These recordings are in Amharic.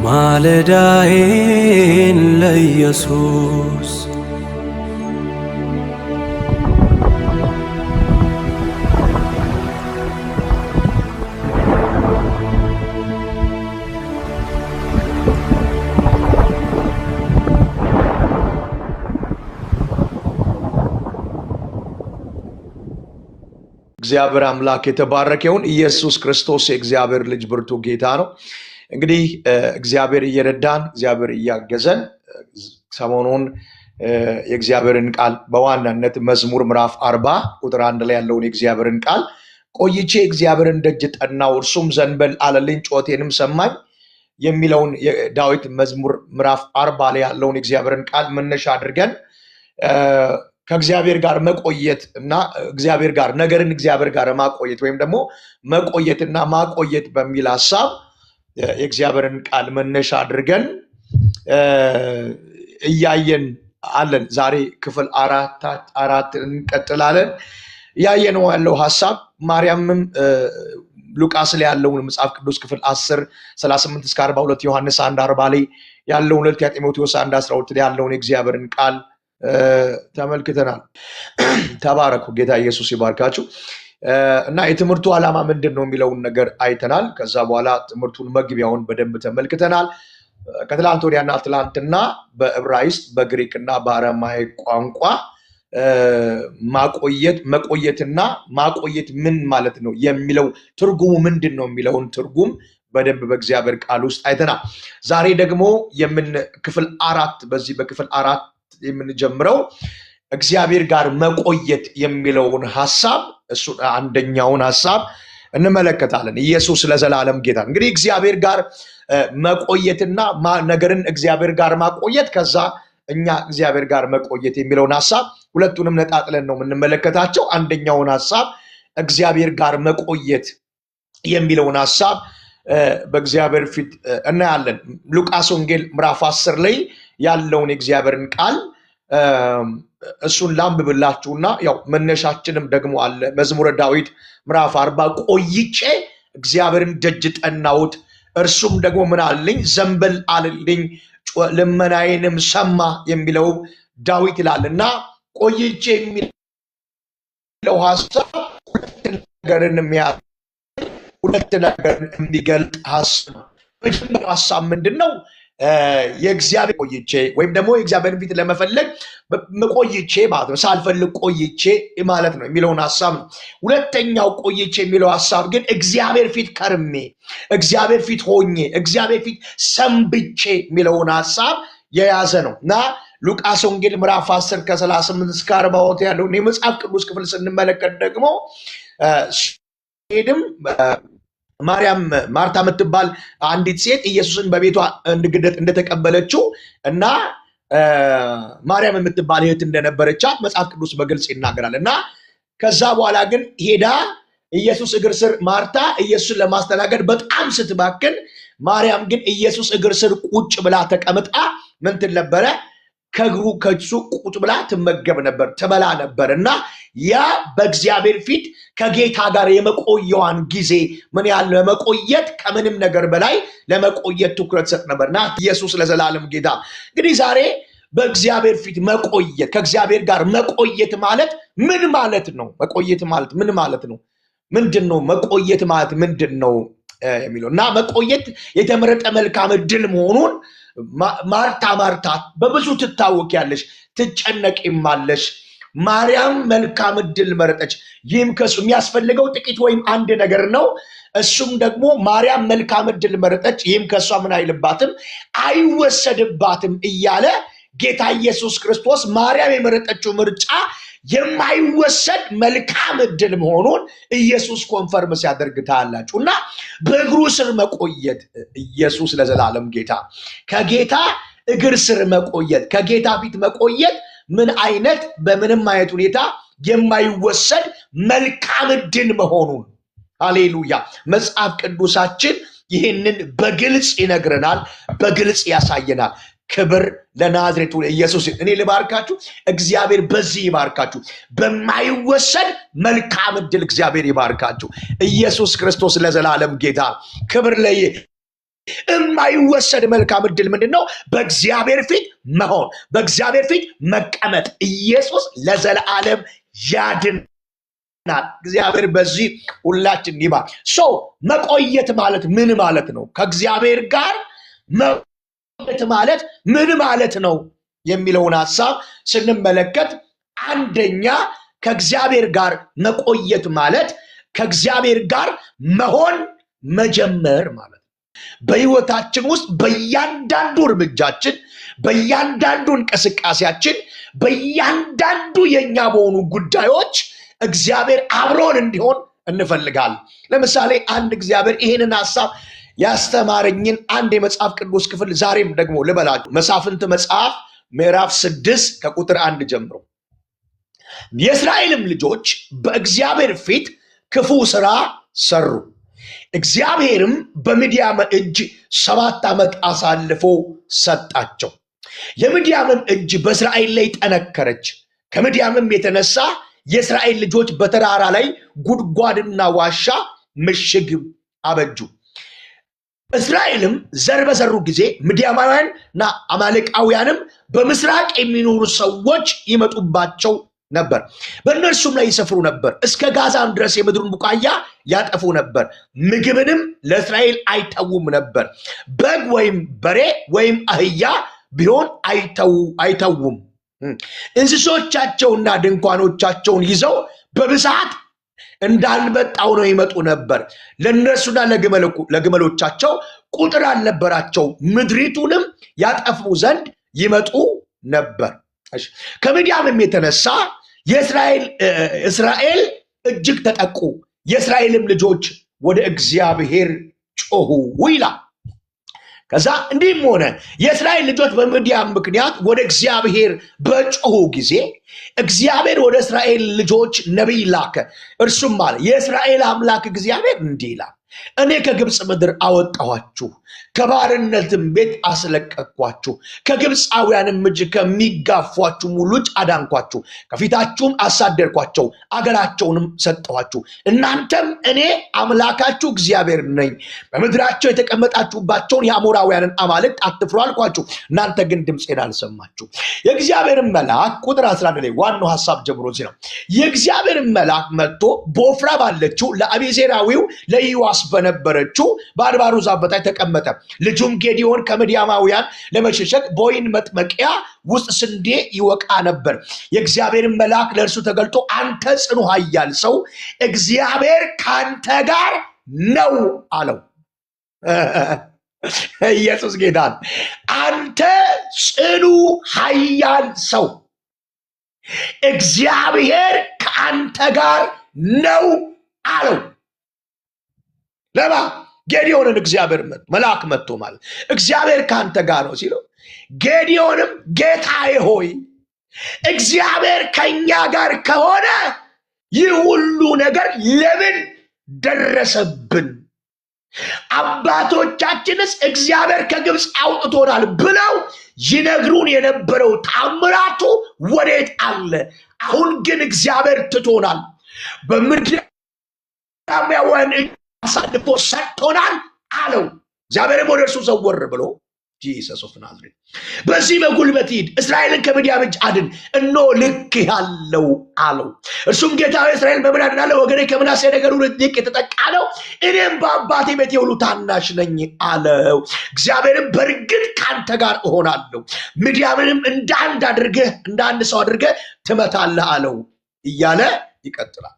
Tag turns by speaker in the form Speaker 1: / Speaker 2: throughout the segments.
Speaker 1: ማለዳዬን ለኢየሱስ
Speaker 2: እግዚአብሔር አምላክ የተባረከ ይሁን። ኢየሱስ ክርስቶስ የእግዚአብሔር ልጅ ብርቱ ጌታ ነው። እንግዲህ እግዚአብሔር እየረዳን እግዚአብሔር እያገዘን ሰሞኑን የእግዚአብሔርን ቃል በዋናነት መዝሙር ምዕራፍ 40 ቁጥር 1 ላይ ያለውን የእግዚአብሔርን ቃል ቆይቼ እግዚአብሔርን ደጅ ጠናው እርሱም ዘንበል አለልኝ ጩኸቴንም ሰማኝ የሚለውን ዳዊት መዝሙር ምዕራፍ 40 ላይ ያለውን የእግዚአብሔርን ቃል መነሻ አድርገን ከእግዚአብሔር ጋር መቆየት እና እግዚአብሔር ጋር ነገርን እግዚአብሔር ጋር ማቆየት ወይም ደግሞ መቆየትና ማቆየት በሚል ሐሳብ የእግዚአብሔርን ቃል መነሻ አድርገን እያየን አለን። ዛሬ ክፍል አራት እንቀጥላለን። እያየነው ያለው ሐሳብ ማርያምም ሉቃስ ላይ ያለውን መጽሐፍ ቅዱስ ክፍል 10:38 እስከ 42 ዮሐንስ 1:40 ላይ ያለውን ሁለተኛ ጢሞቴዎስ 1:12 ላይ ያለውን የእግዚአብሔርን ቃል ተመልክተናል። ተባረኩ። ጌታ ኢየሱስ ይባርካችሁ። እና የትምህርቱ ዓላማ ምንድን ነው የሚለውን ነገር አይተናል። ከዛ በኋላ ትምህርቱን መግቢያውን በደንብ ተመልክተናል። ከትላንት ወዲያና ትላንትና በዕብራይስጥ በግሪክና በአረማይክ ቋንቋ መቆየትና ማቆየት ምን ማለት ነው የሚለው ትርጉሙ ምንድን ነው የሚለውን ትርጉም በደንብ በእግዚአብሔር ቃል ውስጥ አይተናል። ዛሬ ደግሞ ክፍል 4 በዚህ በክፍል 4 የምንጀምረው እግዚአብሔር ጋር መቆየት የሚለውን ሐሳብ እሱ አንደኛውን ሐሳብ እንመለከታለን። ኢየሱስ ለዘላለም ጌታ። እንግዲህ እግዚአብሔር ጋር መቆየትና ነገርን እግዚአብሔር ጋር ማቆየት ከዛ እኛ እግዚአብሔር ጋር መቆየት የሚለውን ሐሳብ ሁለቱንም ነጣጥለን ነው የምንመለከታቸው። አንደኛውን ሐሳብ እግዚአብሔር ጋር መቆየት የሚለውን ሐሳብ በእግዚአብሔር ፊት እናያለን። ሉቃስ ወንጌል ምዕራፍ 10 ላይ ያለውን የእግዚአብሔርን ቃል እሱን ላንብብላችሁና ያው መነሻችንም ደግሞ አለ። መዝሙረ ዳዊት ምዕራፍ 40 ቆይቼ እግዚአብሔርን ደጅ ጠናሁት እርሱም ደግሞ ምን አለኝ ዘንበል አለልኝ ልመናዬንም ሰማ የሚለው ዳዊት ይላልና ቆይቼ የሚለው ሐሳብ ሁለት ነገርን የሚገልጥ ሐሳብ ነው። መጀመሪያው ሐሳብ ምንድነው? የእግዚአብሔር ቆይቼ ወይም ደግሞ የእግዚአብሔርን ፊት ለመፈለግ ቆይቼ ማለት ነው። ሳልፈልግ ቆይቼ ማለት ነው የሚለውን ሐሳብ ነው። ሁለተኛው ቆይቼ የሚለው ሐሳብ ግን እግዚአብሔር ፊት ከርሜ እግዚአብሔር ፊት ሆኜ እግዚአብሔር ፊት ሰንብቼ የሚለውን ሐሳብ የያዘ ነው እና ሉቃስ ወንጌል ምዕራፍ 10 ከ38 እስከ 40 ያለውን የመጽሐፍ ቅዱስ ክፍል ስንመለከት ደግሞ ሄድም ማርታ የምትባል አንዲት ሴት ኢየሱስን በቤቷ እንደተቀበለችው እና ማርያም የምትባል እህት እንደነበረቻት መጽሐፍ ቅዱስ በግልጽ ይናገራል። እና ከዛ በኋላ ግን ሄዳ ኢየሱስ እግር ስር ማርታ ኢየሱስን ለማስተናገድ በጣም ስትባክን፣ ማርያም ግን ኢየሱስ እግር ስር ቁጭ ብላ ተቀምጣ ምን ትል ነበረ? ከእግሩ ከእሱ ቁጭ ብላ ትመገብ ነበር፣ ትበላ ነበር። እና ያ በእግዚአብሔር ፊት ከጌታ ጋር የመቆየዋን ጊዜ ምን ያህል ለመቆየት ከምንም ነገር በላይ ለመቆየት ትኩረት ሰጥ ነበርና ኢየሱስ ለዘላለም ጌታ። እንግዲህ ዛሬ በእግዚአብሔር ፊት መቆየት ከእግዚአብሔር ጋር መቆየት ማለት ምን ማለት ነው? መቆየት ማለት ምን ማለት ነው? ምንድን ነው መቆየት ማለት ምንድን ነው የሚለው እና መቆየት የተመረጠ መልካም ዕድል መሆኑን ማርታ በብዙ ትታወቂያለሽ፣ ትጨነቂማለሽ። ማርያም መልካም ዕድል መረጠች። ይህም ከሱ የሚያስፈልገው ጥቂት ወይም አንድ ነገር ነው። እሱም ደግሞ ማርያም መልካም ዕድል መረጠች፣ ይህም ከሷ ምን አይልባትም አይወሰድባትም እያለ ጌታ ኢየሱስ ክርስቶስ ማርያም የመረጠችው ምርጫ የማይወሰድ መልካም ዕድል መሆኑን ኢየሱስ ኮንፈርም ሲያደርግ ታያላችሁ። እና በእግሩ ስር መቆየት ኢየሱስ ለዘላለም ጌታ፣ ከጌታ እግር ስር መቆየት፣ ከጌታ ፊት መቆየት ምን አይነት በምንም አይነት ሁኔታ የማይወሰድ መልካም ዕድል መሆኑን ሃሌሉያ መጽሐፍ ቅዱሳችን ይህንን በግልጽ ይነግረናል፣ በግልጽ ያሳየናል። ክብር ለናዝሬቱ ኢየሱስ። እኔ ልባርካችሁ፣ እግዚአብሔር በዚህ ይባርካችሁ። በማይወሰድ መልካም ዕድል እግዚአብሔር ይባርካችሁ። ኢየሱስ ክርስቶስ ለዘላለም ጌታ። ክብር የማይወሰድ መልካም ዕድል ምንድነው? በእግዚአብሔር ፊት መሆን፣ በእግዚአብሔር ፊት መቀመጥ። ኢየሱስ ለዘላለም ያድናል። እግዚአብሔር በዚህ ሁላችን ይባርክ። መቆየት ማለት ምን ማለት ነው? ከእግዚአብሔር ጋር መቆየት ማለት ምን ማለት ነው የሚለውን ሐሳብ ስንመለከት፣ አንደኛ ከእግዚአብሔር ጋር መቆየት ማለት ከእግዚአብሔር ጋር መሆን መጀመር ማለት ነው። በሕይወታችን ውስጥ በእያንዳንዱ እርምጃችን፣ በእያንዳንዱ እንቅስቃሴያችን፣ በእያንዳንዱ የኛ በሆኑ ጉዳዮች እግዚአብሔር አብሮን እንዲሆን እንፈልጋለን። ለምሳሌ አንድ እግዚአብሔር ይህንን ሐሳብ ያስተማረኝን አንድ የመጽሐፍ ቅዱስ ክፍል ዛሬም ደግሞ ልበላችሁ። መሳፍንት መጽሐፍ ምዕራፍ 6 ከቁጥር 1 ጀምሮ የእስራኤልም ልጆች በእግዚአብሔር ፊት ክፉ ሥራ ሰሩ፣ እግዚአብሔርም በምድያም እጅ 7 ዓመት አሳልፎ ሰጣቸው። የምድያምም እጅ በእስራኤል ላይ ጠነከረች። ከምድያምም የተነሳ የእስራኤል ልጆች በተራራ ላይ ጉድጓድና ዋሻ ምሽግ አበጁ። እስራኤልም ዘር በዘሩ ጊዜ ምድያማውያንና አማሌቃውያንም በምስራቅ የሚኖሩ ሰዎች ይመጡባቸው ነበር፣ በእነርሱም ላይ ይሰፍሩ ነበር። እስከ ጋዛም ድረስ የምድሩን ቡቃያ ያጠፉ ነበር። ምግብንም ለእስራኤል አይተዉም ነበር። በግ ወይም በሬ ወይም አህያ ቢሆን አይተዉም። እንስሶቻቸውና ድንኳኖቻቸውን ይዘው በብዛት እንዳንበጣው ነው ይመጡ ነበር። ለእነርሱና ለግመሎቻቸው ቁጥር አልነበራቸው። ምድሪቱንም ያጠፉ ዘንድ ይመጡ ነበር። ከምድያምም የተነሳ እስራኤል እጅግ ተጠቁ። የእስራኤልም ልጆች ወደ እግዚአብሔር ጮሁ ይላል። ከዛ እንዲህም ሆነ፣ የእስራኤል ልጆች በምድያም ምክንያት ወደ እግዚአብሔር በጮሁ ጊዜ እግዚአብሔር ወደ እስራኤል ልጆች ነቢይ ላከ። እርሱም አለ፣ የእስራኤል አምላክ እግዚአብሔር እንዲህ ይላል፣ እኔ ከግብፅ ምድር አወጣኋችሁ፣ ከባርነትም ቤት አስለቀቅኳችሁ፣ ከግብፃውያንም እጅ ከሚጋፏችሁ ሁሉ እጅ አዳንኳችሁ፣ ከፊታችሁም አሳደርኳቸው፣ አገራቸውንም ሰጠኋችሁ። እናንተም እኔ አምላካችሁ እግዚአብሔር ነኝ። በምድራቸው የተቀመጣችሁባቸውን የአሞራውያንን አማልክት አትፍሩ አልኳችሁ፣ እናንተ ግን ድምፄን አልሰማችሁ። የእግዚአብሔርን መልአክ ቁጥር 11 ላይ ዋናው ሐሳብ ጀምሮ እዚህ ነው። የእግዚአብሔርን መልአክ መጥቶ በኦፍራ ባለችው ለአቤዜራዊው ለኢዮአስ በነበረችው በአድባሩ ዛፍ በታች ተቀመጠ። ልጁም ጌዲዮን ከምድያማውያን ለመሸሸግ በወይን መጥመቂያ ውስጥ ስንዴ ይወቃ ነበር። የእግዚአብሔርን መልአክ ለእርሱ ተገልጦ፣ አንተ ጽኑ ኃያል ሰው፣ እግዚአብሔር ካንተ ጋር ነው አለው። ኢየሱስ ጌታን። አንተ ጽኑ ኃያል ሰው፣ እግዚአብሔር ከአንተ ጋር ነው አለው። ለማ ጌዲዮንን እግዚአብሔር መልአክ መጥቶ ማለት እግዚአብሔር ካንተ ጋር ነው ሲለው፣ ጌዲዮንም ጌታዬ ሆይ እግዚአብሔር ከኛ ጋር ከሆነ ይህ ሁሉ ነገር ለምን ደረሰብን? አባቶቻችንስ እግዚአብሔር ከግብፅ አውጥቶናል ብለው ይነግሩን የነበረው ታምራቱ ወዴት አለ? አሁን ግን እግዚአብሔር ትቶናል፣ በምድያማውያን አሳልፎ ሰጥቶናል አለው። እግዚአብሔርም ወደ እርሱ ዘወር ብሎ ጂሰስ ኦፍ ናዝሬት በዚህ በጉልበት ሂድ፣ እስራኤልን ከምድያም እጅ አድን፣ እነሆ ልክ ያለው አለው። እርሱም ጌታ ሆይ እስራኤልን በምን አድናለሁ? ወገኔ ከምናሴ ነገድ ሁሉ እጅግ የተጠቃ ነው፣ እኔም በአባቴ ቤት የሁሉ ታናሽ ነኝ አለው። እግዚአብሔርም በእርግጥ ከአንተ ጋር እሆናለሁ፣ ምድያምንም እንደ አንድ ሰው አድርገህ ትመታለህ አለው እያለ ይቀጥላል።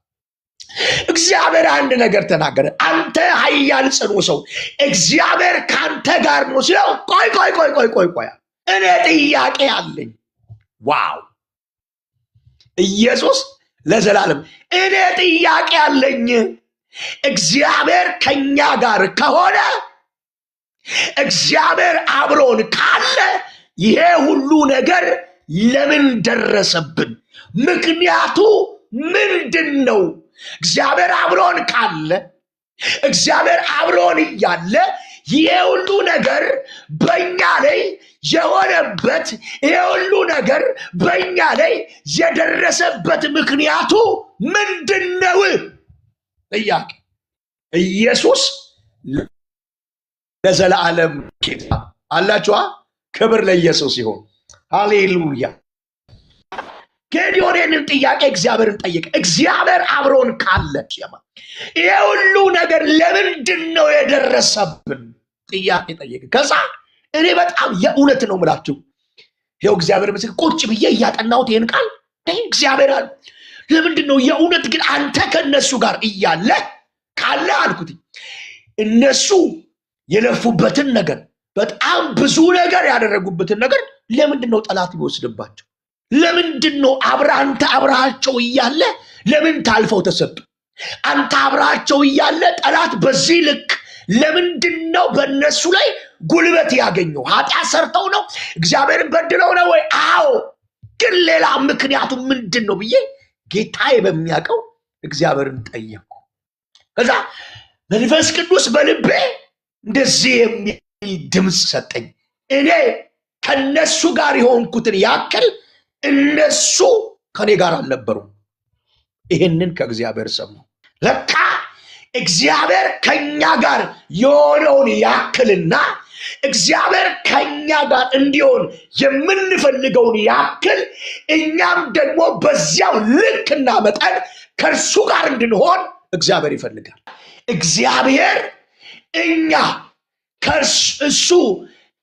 Speaker 2: እግዚአብሔር አንድ ነገር ተናገረ። አንተ ኃያል ጽኑ ሰው እግዚአብሔር ካንተ ጋር ነው ሲለው፣ ቆይ እኔ ጥያቄ አለኝ። ዋው! ኢየሱስ ለዘላለም እኔ ጥያቄ አለኝ። እግዚአብሔር ከኛ ጋር ከሆነ፣ እግዚአብሔር አብሮን ካለ ይሄ ሁሉ ነገር ለምን ደረሰብን? ምክንያቱ ምንድን ነው? እግዚአብሔር አብሮን ካለ እግዚአብሔር አብሮን እያለ ይሄ ሁሉ ነገር በእኛ ላይ የሆነበት ይሄ ሁሉ ነገር በእኛ ላይ የደረሰበት ምክንያቱ ምንድነው? ጥያቄ። ኢየሱስ ለዘላለም ጌታ አላችኋ። ክብር ለኢየሱስ ይሁን። ሃሌሉያ። ጌዲዮንን ጥያቄ እግዚአብሔርን ጠየቀ። እግዚአብሔር አብሮን ካለ ይሄ ሁሉ ነገር ለምንድን ነው የደረሰብን? ጥያቄ ጠየቀ። ከዛ እኔ በጣም የእውነት ነው የምላችሁ፣ ይኸው እግዚአብሔር ምስክር ቁጭ ብዬ እያጠናሁት ይህን ቃል እግዚአብሔር አለ ለምንድን ነው የእውነት ግን አንተ ከነሱ ጋር እያለ ካለ አልኩት፣ እነሱ የለፉበትን ነገር በጣም ብዙ ነገር ያደረጉበትን ነገር ለምንድን ነው ጠላት ይወስድባቸው? ለምንድን ነው አንተ አብረሃቸው እያለ ለምን ታልፈው ተሰጡ? አንተ አብረሃቸው እያለ ጠላት በዚህ ልክ ለምንድን ነው በእነሱ ላይ ጉልበት ያገኘው? ኃጢአት ሰርተው ነው? እግዚአብሔርን በድለው ነው ወይ? አዎ። ግን ሌላ ምክንያቱ ምንድን ነው ብዬ ጌታዬ በሚያውቀው እግዚአብሔርን ጠየቅኩ። ከዛ መንፈስ ቅዱስ በልቤ እንደዚህ የሚል ድምፅ ሰጠኝ። እኔ ከነሱ ጋር የሆንኩትን ያክል እነሱ ከኔ ጋር አልነበሩም። ይህንን ከእግዚአብሔር ሰማሁ። ለካ እግዚአብሔር ከኛ ጋር የሆነውን ያክልና እግዚአብሔር ከኛ ጋር እንዲሆን የምንፈልገውን ያክል እኛም ደግሞ በዚያው ልክና መጠን ከእርሱ ጋር እንድንሆን እግዚአብሔር ይፈልጋል። እግዚአብሔር እኛ እሱ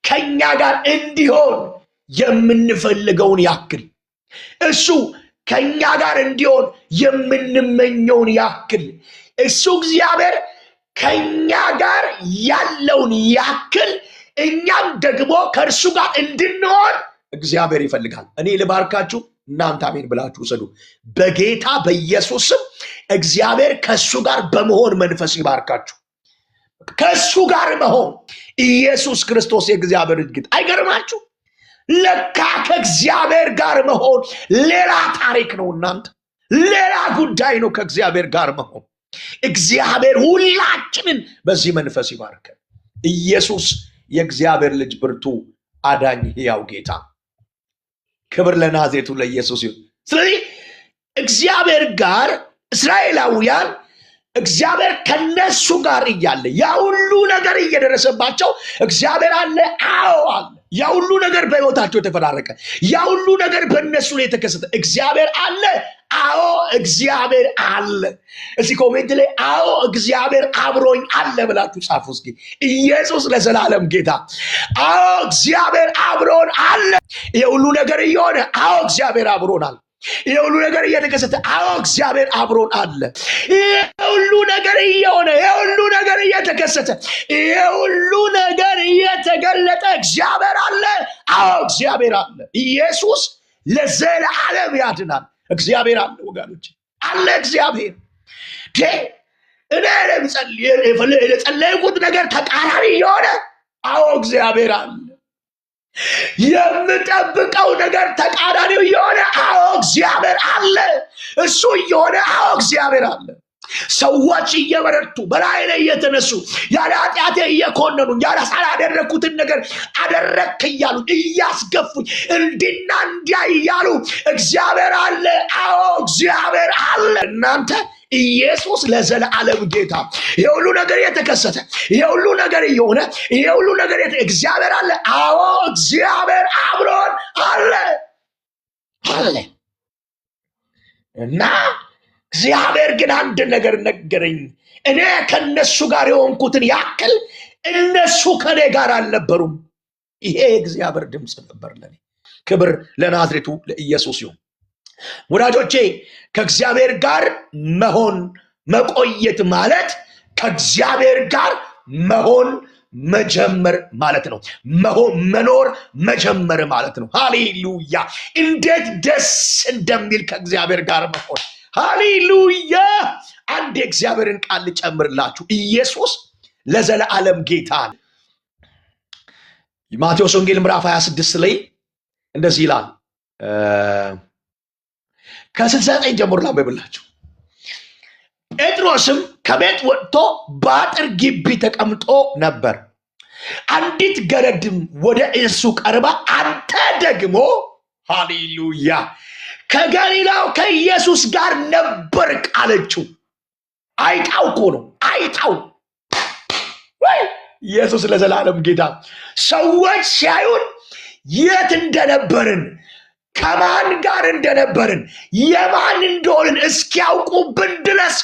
Speaker 2: ከኛ ጋር እንዲሆን የምንፈልገውን ያክል እሱ ከኛ ጋር እንዲሆን የምንመኘውን ያክል እሱ እግዚአብሔር ከኛ ጋር ያለውን ያክል እኛም ደግሞ ከእርሱ ጋር እንድንሆን እግዚአብሔር ይፈልጋል። እኔ ልባርካችሁ፣ እናንተ አሜን ብላችሁ ውሰዱ። በጌታ በኢየሱስም እግዚአብሔር ከእሱ ጋር በመሆን መንፈስ ይባርካችሁ። ከእሱ ጋር መሆን ኢየሱስ ክርስቶስ የእግዚአብሔር ልጅ። አይገርማችሁ? ለካ ከእግዚአብሔር ጋር መሆን ሌላ ታሪክ ነው እናንተ፣ ሌላ ጉዳይ ነው ከእግዚአብሔር ጋር መሆን። እግዚአብሔር ሁላችንን በዚህ መንፈስ ይባርከን። ኢየሱስ የእግዚአብሔር ልጅ ብርቱ አዳኝ ሕያው ጌታ፣ ክብር ለናዝሬቱ ለኢየሱስ ይሁን። ስለዚህ እግዚአብሔር ጋር እስራኤላውያን እግዚአብሔር ከነሱ ጋር እያለ ያ ሁሉ ነገር እየደረሰባቸው እግዚአብሔር አለ። አዎ አለ። ያ ሁሉ ነገር በሕይወታቸው የተፈራረቀ፣ ያ ሁሉ ነገር በእነሱ ላይ የተከሰተ እግዚአብሔር አለ። አዎ እግዚአብሔር አለ። እዚህ ኮሜንት ላይ አዎ እግዚአብሔር አብሮኝ አለ ብላችሁ ጻፉ እስኪ። ኢየሱስ ለዘላለም ጌታ። አዎ እግዚአብሔር አብሮን አለ። ይሄ ሁሉ ነገር እየሆነ አዎ እግዚአብሔር አብሮናል። ይሄ ሁሉ ነገር እየተከሰተ አዎ እግዚአብሔር አብሮን አለ። ይሄ ሁሉ ነገር እየሆነ ይሄ ሁሉ ነገር እየተከሰተ ይሄ ሁሉ ነገር እየተገለጠ እግዚአብሔር አለ። አዎ እግዚአብሔር አለ። ኢየሱስ ለዘላለም ያድናል። እግዚአብሔር አለ ወገኖች፣ አለ እግዚአብሔር። እኔ የጸለይኩት ነገር ተቃራኒ የሆነ አዎ እግዚአብሔር አለ። የምጠብቀው ነገር ተቃራኒው የሆነ አዎ እግዚአብሔር አለ። እሱ እየሆነ አዎ እግዚአብሔር አለ። ሰዎች እየበረቱ በላይ ላይ እየተነሱ ያለ ኃጢአቴ እየኮነኑኝ ያላደረኩትን ነገር አደረክ እያሉ እያስገፉኝ እንዲና እንዲያ እያሉ እግዚአብሔር አለ። አዎ እግዚአብሔር አለ። እናንተ ኢየሱስ ለዘላለም ጌታ። ይሄ ሁሉ ነገር የተከሰተ ይሄ ሁሉ ነገር እየሆነ ይሄ ሁሉ ነገር እግዚአብሔር አለ። አዎ እግዚአብሔር አብሮን አለ አለ። እና እግዚአብሔር ግን አንድ ነገር ነገረኝ። እኔ ከነሱ ጋር የሆንኩትን ያክል እነሱ ከኔ ጋር አልነበሩም። ይሄ የእግዚአብሔር ድምፅ ነበር ለኔ። ክብር ለናዝሬቱ ለኢየሱስ ይሁን። ወዳጆቼ ከእግዚአብሔር ጋር መሆን መቆየት ማለት ከእግዚአብሔር ጋር መሆን መጀመር ማለት ነው። መኖር መጀመር ማለት ነው። ሃሌሉያ! እንዴት ደስ እንደሚል ከእግዚአብሔር ጋር መሆን። ሃሌሉያ! አንድ የእግዚአብሔርን ቃል ልጨምርላችሁ። ኢየሱስ ለዘላለም ጌታ ነው። ማቴዎስ ወንጌል ምዕራፍ 26 ላይ እንደዚህ ይላል። ከ69 ጀምሮ ላንብብላችሁ። ጴጥሮስም ከቤት ወጥቶ በአጥር ግቢ ተቀምጦ ነበር። አንዲት ገረድም ወደ እርሱ ቀርባ አንተ ደግሞ ሃሌሉያ ከገሊላው ከኢየሱስ ጋር ነበርክ አለችው። አይታው እኮ ነው አይታው። ኢየሱስ ለዘላለም ጌታ። ሰዎች ሲያዩን የት እንደነበርን ከማን ጋር እንደነበርን የማን እንደሆንን እስኪያውቁብን ድረስ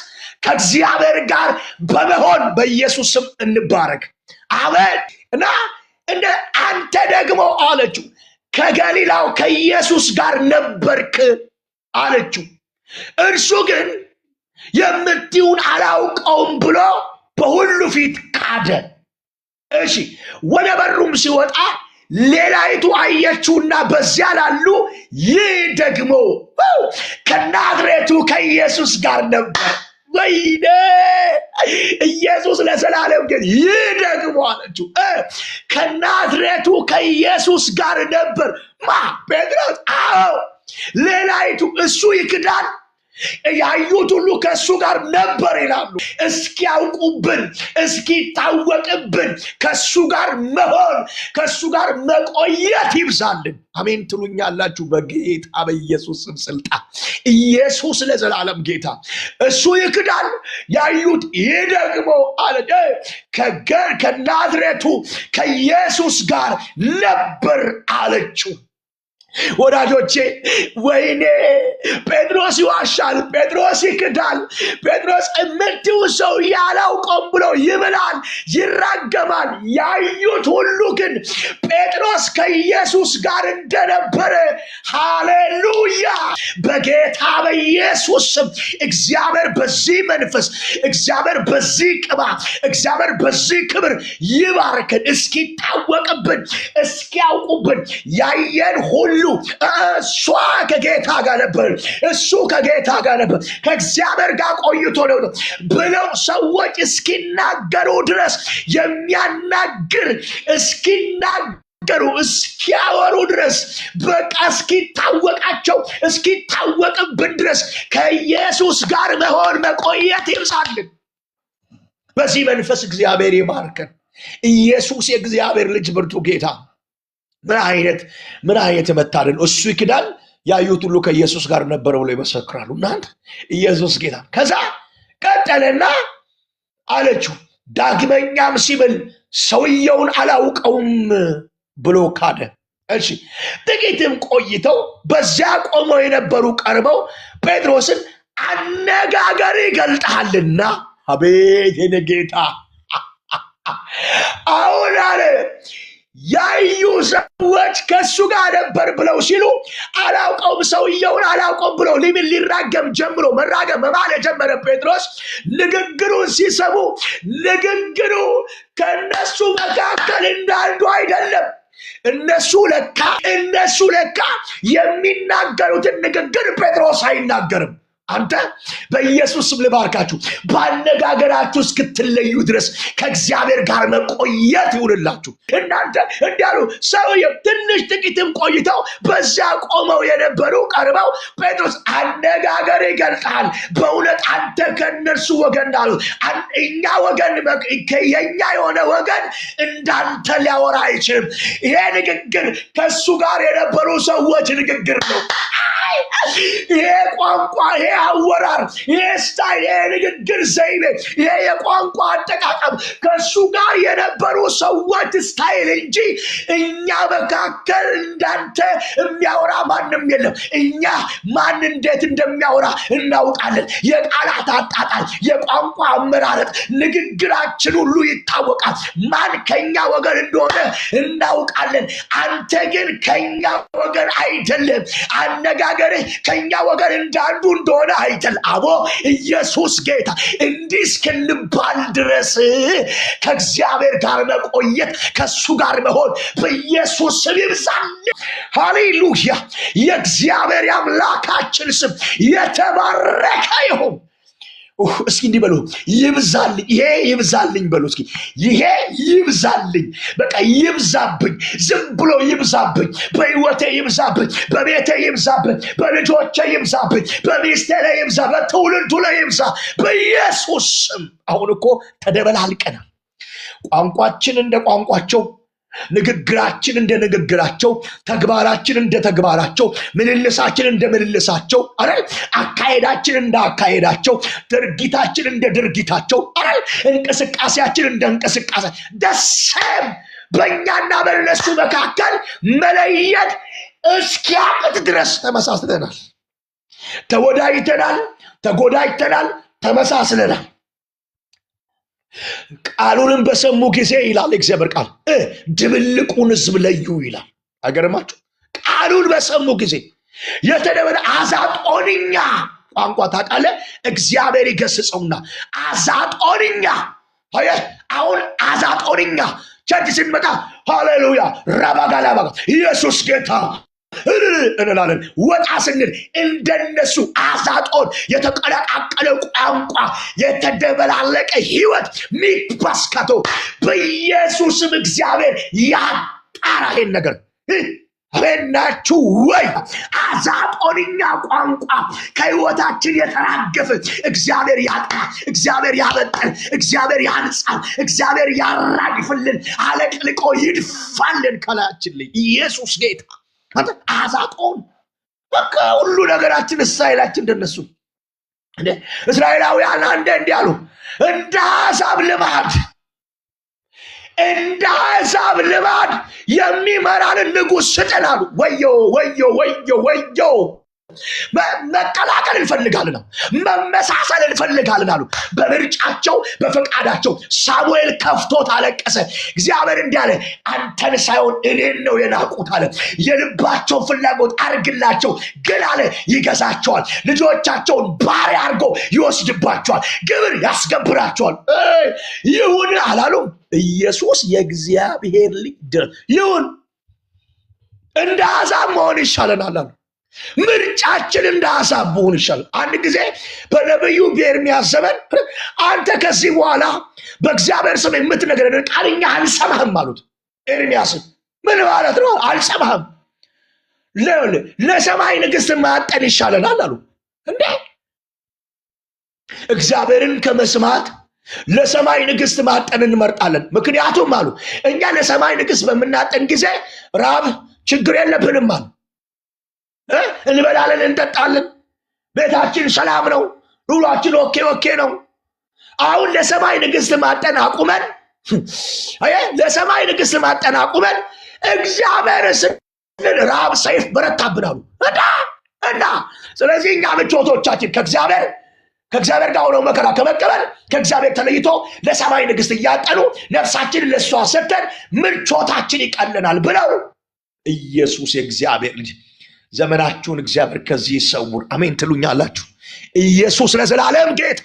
Speaker 2: ከእግዚአብሔር ጋር በመሆን በኢየሱስ ስም እንባረክ። አሜን። እና እንደ አንተ ደግሞ አለችው ከገሊላው ከኢየሱስ ጋር ነበርክ አለችው። እርሱ ግን የምትዩን አላውቀውም ብሎ በሁሉ ፊት ካደ። እሺ፣ ወደ በሩም ሲወጣ ሌላይቱ አየችውና በዚያ ላሉ ይህ ደግሞ ከናዝሬቱ ከኢየሱስ ጋር ነበር። ወይኔ ኢየሱስ ለዘላለም ግን ይህ ደግሞ አለችው ከናዝሬቱ ከኢየሱስ ጋር ነበር። ማ ጴጥሮስ? አዎ። ሌላይቱ እሱ ይክዳል፣ ያዩት ሁሉ ከእሱ ጋር ነበር ይላሉ። እስኪያውቁብን እስኪታወቅብን ከእሱ ጋር መሆን ከእሱ ጋር መቆየት ይብዛልን። አሜን ትሉኛላችሁ? በጌታ በኢየሱስ ስም ስልጣን። ኢየሱስ ለዘላለም ጌታ። እሱ ይክዳል፣ ያዩት ይህ ደግሞ አለ ከናዝሬቱ ከኢየሱስ ጋር ነበር አለችው። ወዳጆቼ ወይኔ ጴጥሮስ ይዋሻል፣ ጴጥሮስ ይክዳል፣ ጴጥሮስ እምትው ሰው ያላውቀውም ብሎ ይምላል፣ ይራገማል። ያዩት ሁሉ ግን ጴጥሮስ ከኢየሱስ ጋር እንደነበረ ሃሌሉያ በጌታ በኢየሱስ ስም እግዚአብሔር በዚህ መንፈስ እግዚአብሔር በዚህ ቅባት እግዚአብሔር በዚህ ክብር ይባርከን። እስኪታወቅብን እስኪያውቁብን ያየን ሁሉ እሷ ከጌታ ጋር ነበር፣ እሱ ከጌታ ጋር ነበር፣ ከእግዚአብሔር ጋር ቆይቶ ነው ብለው ሰዎች እስኪናገሩ ድረስ የሚያናግር እስኪናገሩ እስኪያወሩ ድረስ በቃ እስኪታወቃቸው እስኪታወቅብን ድረስ ከኢየሱስ ጋር መሆን መቆየት ይብዛልን። በዚህ መንፈስ እግዚአብሔር ይባርከን። ኢየሱስ የእግዚአብሔር ልጅ ብርቱ ጌታ። ምን አይነት መታደል! እሱ ይክዳል፣ ያዩት ሁሉ ከኢየሱስ ጋር ነበር ብለው ይመሰክራሉ። እናንተ ኢየሱስ ጌታ። ከዛ ቀጠለና አለችው ዳግመኛም ሲብል ሰውየውን አላውቀውም ብሎ ካደ። እሺ፣ ጥቂትም ቆይተው በዚያ ቆመው የነበሩ ቀርበው ጴጥሮስን አነጋገር ይገልጣልና። አቤት የኔ ጌታ! አሁን አለ ያዩ ሰዎች ከእሱ ጋር ነበር ብለው ሲሉ አላውቀውም ሰውየውን አላውቀውም ብለው ሊራገም ጀምሮ መራገም መማለት ጀመረ። ጴጥሮስ ንግግሩን ሲሰሙ ንግግሩ ከእነሱ መካከል እንዳንዱ አይደለም። እነሱ ለካ የሚናገሩትን ንግግር ጴጥሮስ አይናገርም። አንተ በኢየሱስ ስም ልባርካችሁ። ባነጋገራችሁ እስክትለዩ ድረስ ከእግዚአብሔር ጋር መቆየት ይሁንላችሁ። እናንተ እንዲያሉ ሰውየው ትንሽ ጥቂትም ቆይተው በዚያ ቆመው የነበሩ ቀርበው ጴጥሮስ አነጋገር ይገልጣል፣ በእውነት አንተ ከእነርሱ ወገን አሉት። እኛ ወገን የኛ የሆነ ወገን እንዳንተ ሊያወራ አይችልም። ይሄ ንግግር ከእሱ ጋር የነበሩ ሰዎች ንግግር ነው። ይሄ ቋንቋ ይሄ አወራር ይሄ ስታይል ይሄ ንግግር ዘይቤ ይሄ የቋንቋ አጠቃቀም ከእሱ ጋር የነበሩ ሰዎች ስታይል እንጂ እኛ መካከል እንዳንተ የሚያወራ ማንም የለም። እኛ ማን እንዴት እንደሚያወራ እናውቃለን። የቃላት አጣጣል፣ የቋንቋ አመራረጥ፣ ንግግራችን ሁሉ ይታወቃል። ማን ከኛ ወገን እንደሆነ እናውቃለን። አንተ ግን ከኛ ወገን አይደለም። አነጋገርህ ከኛ ወገን እንዳንዱ እንደሆነ አይደል? አቦ ኢየሱስ ጌታ። እንዲህ እስክንባል ድረስ ከእግዚአብሔር ጋር መቆየት ከእሱ ጋር መሆን በኢየሱስ ስም ይብዛል። ሃሌሉያ! የእግዚአብሔር የአምላካችን ስም የተባረከ ይሁን። እስኪ እንዲህ በሉ፣ ይብዛልኝ። ይሄ ይብዛልኝ በሉ እስኪ። ይሄ ይብዛልኝ፣ በቃ ይብዛብኝ፣ ዝም ብሎ ይብዛብኝ፣ በህይወቴ ይብዛብኝ፣ በቤቴ ይብዛብኝ፣ በልጆቼ ይብዛብኝ፣ በሚስቴ ላይ ይብዛ፣ በትውልዱ ላይ ይብዛ በኢየሱስ ስም። አሁን እኮ ተደበላልቀናል። ቋንቋችን እንደ ቋንቋቸው፣ ንግግራችን እንደ ንግግራቸው፣ ተግባራችን እንደ ተግባራቸው፣ ምልልሳችን እንደ ምልልሳቸው፣ አካሄዳችን እንደ አካሄዳቸው፣ ድርጊታችን እንደ ድርጊታቸው፣ እንቅስቃሴያችን እንደ እንቅስቃሴ ደሰም በእኛና በእነሱ መካከል መለየት እስኪያቅት ድረስ ተመሳስለናል፣ ተጎዳጅተናል፣ ተመሳስለናል። ቃሉንም በሰሙ ጊዜ ይላል እግዚአብሔር ቃል ድብልቁን ሕዝብ ለዩ ይላል። አይገርማችሁ? ቃሉን በሰሙ ጊዜ የተደበለ አዛጦንኛ ቋንቋ ታውቃለህ? እግዚአብሔር ይገስጸውና አዛጦንኛ። አሁን አዛጦንኛ ቸርች ስንመጣ ሃሌሉያ ራባጋላባጋ ኢየሱስ ጌታ እንላለን። ወጣ ስንል እንደነሱ አዛጦን የተቀላቀለ ቋንቋ፣ የተደበላለቀ ህይወት ሚትባስካቶ በኢየሱስም እግዚአብሔር ያጣራ ይሄን ነገር። አቤናችሁ ወይ አዛጦንኛ ቋንቋ ከህይወታችን የተራገፈ እግዚአብሔር ያጣ፣ እግዚአብሔር ያበጠን፣ እግዚአብሔር ያንጻ፣ እግዚአብሔር ያራግፍልን፣ አለቅልቆ ይድፋልን ከላያችን ላይ ኢየሱስ ጌታ። አዛጦን በቃ ሁሉ ነገራችን እስራኤላችን እንደነሱ። እስራኤላውያን አንዴ እንዲህ አሉ፣ እንደ አሕዛብ ልማድ የሚመራንን ንጉሥ ስጠን አሉ። ወዮ መቀላቀል እንፈልጋለን፣ መመሳሰል እንፈልጋለን አሉ። በምርጫቸው በፈቃዳቸው ሳሙኤል ከፍቶት አለቀሰ። እግዚአብሔር እንዲህ አለ፣ አንተን ሳይሆን እኔን ነው የናቁት አለ። የልባቸውን ፍላጎት አርግላቸው ግን አለ ይገዛቸዋል፣ ልጆቻቸውን ባሪያ አድርጎ ይወስድባቸዋል፣ ግብር ያስገብራቸዋል። ይሁን አላሉም። ኢየሱስ የእግዚአብሔር ልጅ ይሁን፣ እንደ አሕዛብ መሆን ይሻለናል አሉ። ምርጫችን እንደ አሕዛብ መሆን ይሻላል። አንድ ጊዜ በነቢዩ በኤርምያስ ዘመን አንተ ከዚህ በኋላ በእግዚአብሔር ስም የምትነግረንን ቃል እኛ አንሰማህም አሉት። ኤርምያስን ምን ማለት ነው? አልሰማህም፣ ለሰማይ ንግሥት ማጠን ይሻለናል አሉ። እንዴ እግዚአብሔርን ከመስማት ለሰማይ ንግሥት ማጠን እንመርጣለን። ምክንያቱም አሉ እኛ ለሰማይ ንግሥት በምናጠን ጊዜ ራብ ችግር የለብንም አሉ። እንበላለን፣ እንጠጣለን፣ ቤታችን ሰላም ነው፣ ኑሯችን ኦኬ ነው። አሁን ለሰማይ ንግሥት ማጠን አቁመን እግዚአብሔር ስንል ራብ ሰይፍ በረታብናሉ እና ስለዚህ እኛ ምቾቶቻችን ከእግዚአብሔር ጋር ሆነው መከራ ከመቀበል ከእግዚአብሔር ተለይቶ ለሰማይ ንግሥት እያጠኑ ነፍሳችንን ለእሷ ሰጥተን ምቾታችን ይቀለናል ብለው ኢየሱስ የእግዚአብሔር ልጅ ዘመናችሁን እግዚአብሔር ከዚህ ይሰውር። አሜን ትሉኛላችሁ? ኢየሱስ ለዘላለም ጌታ።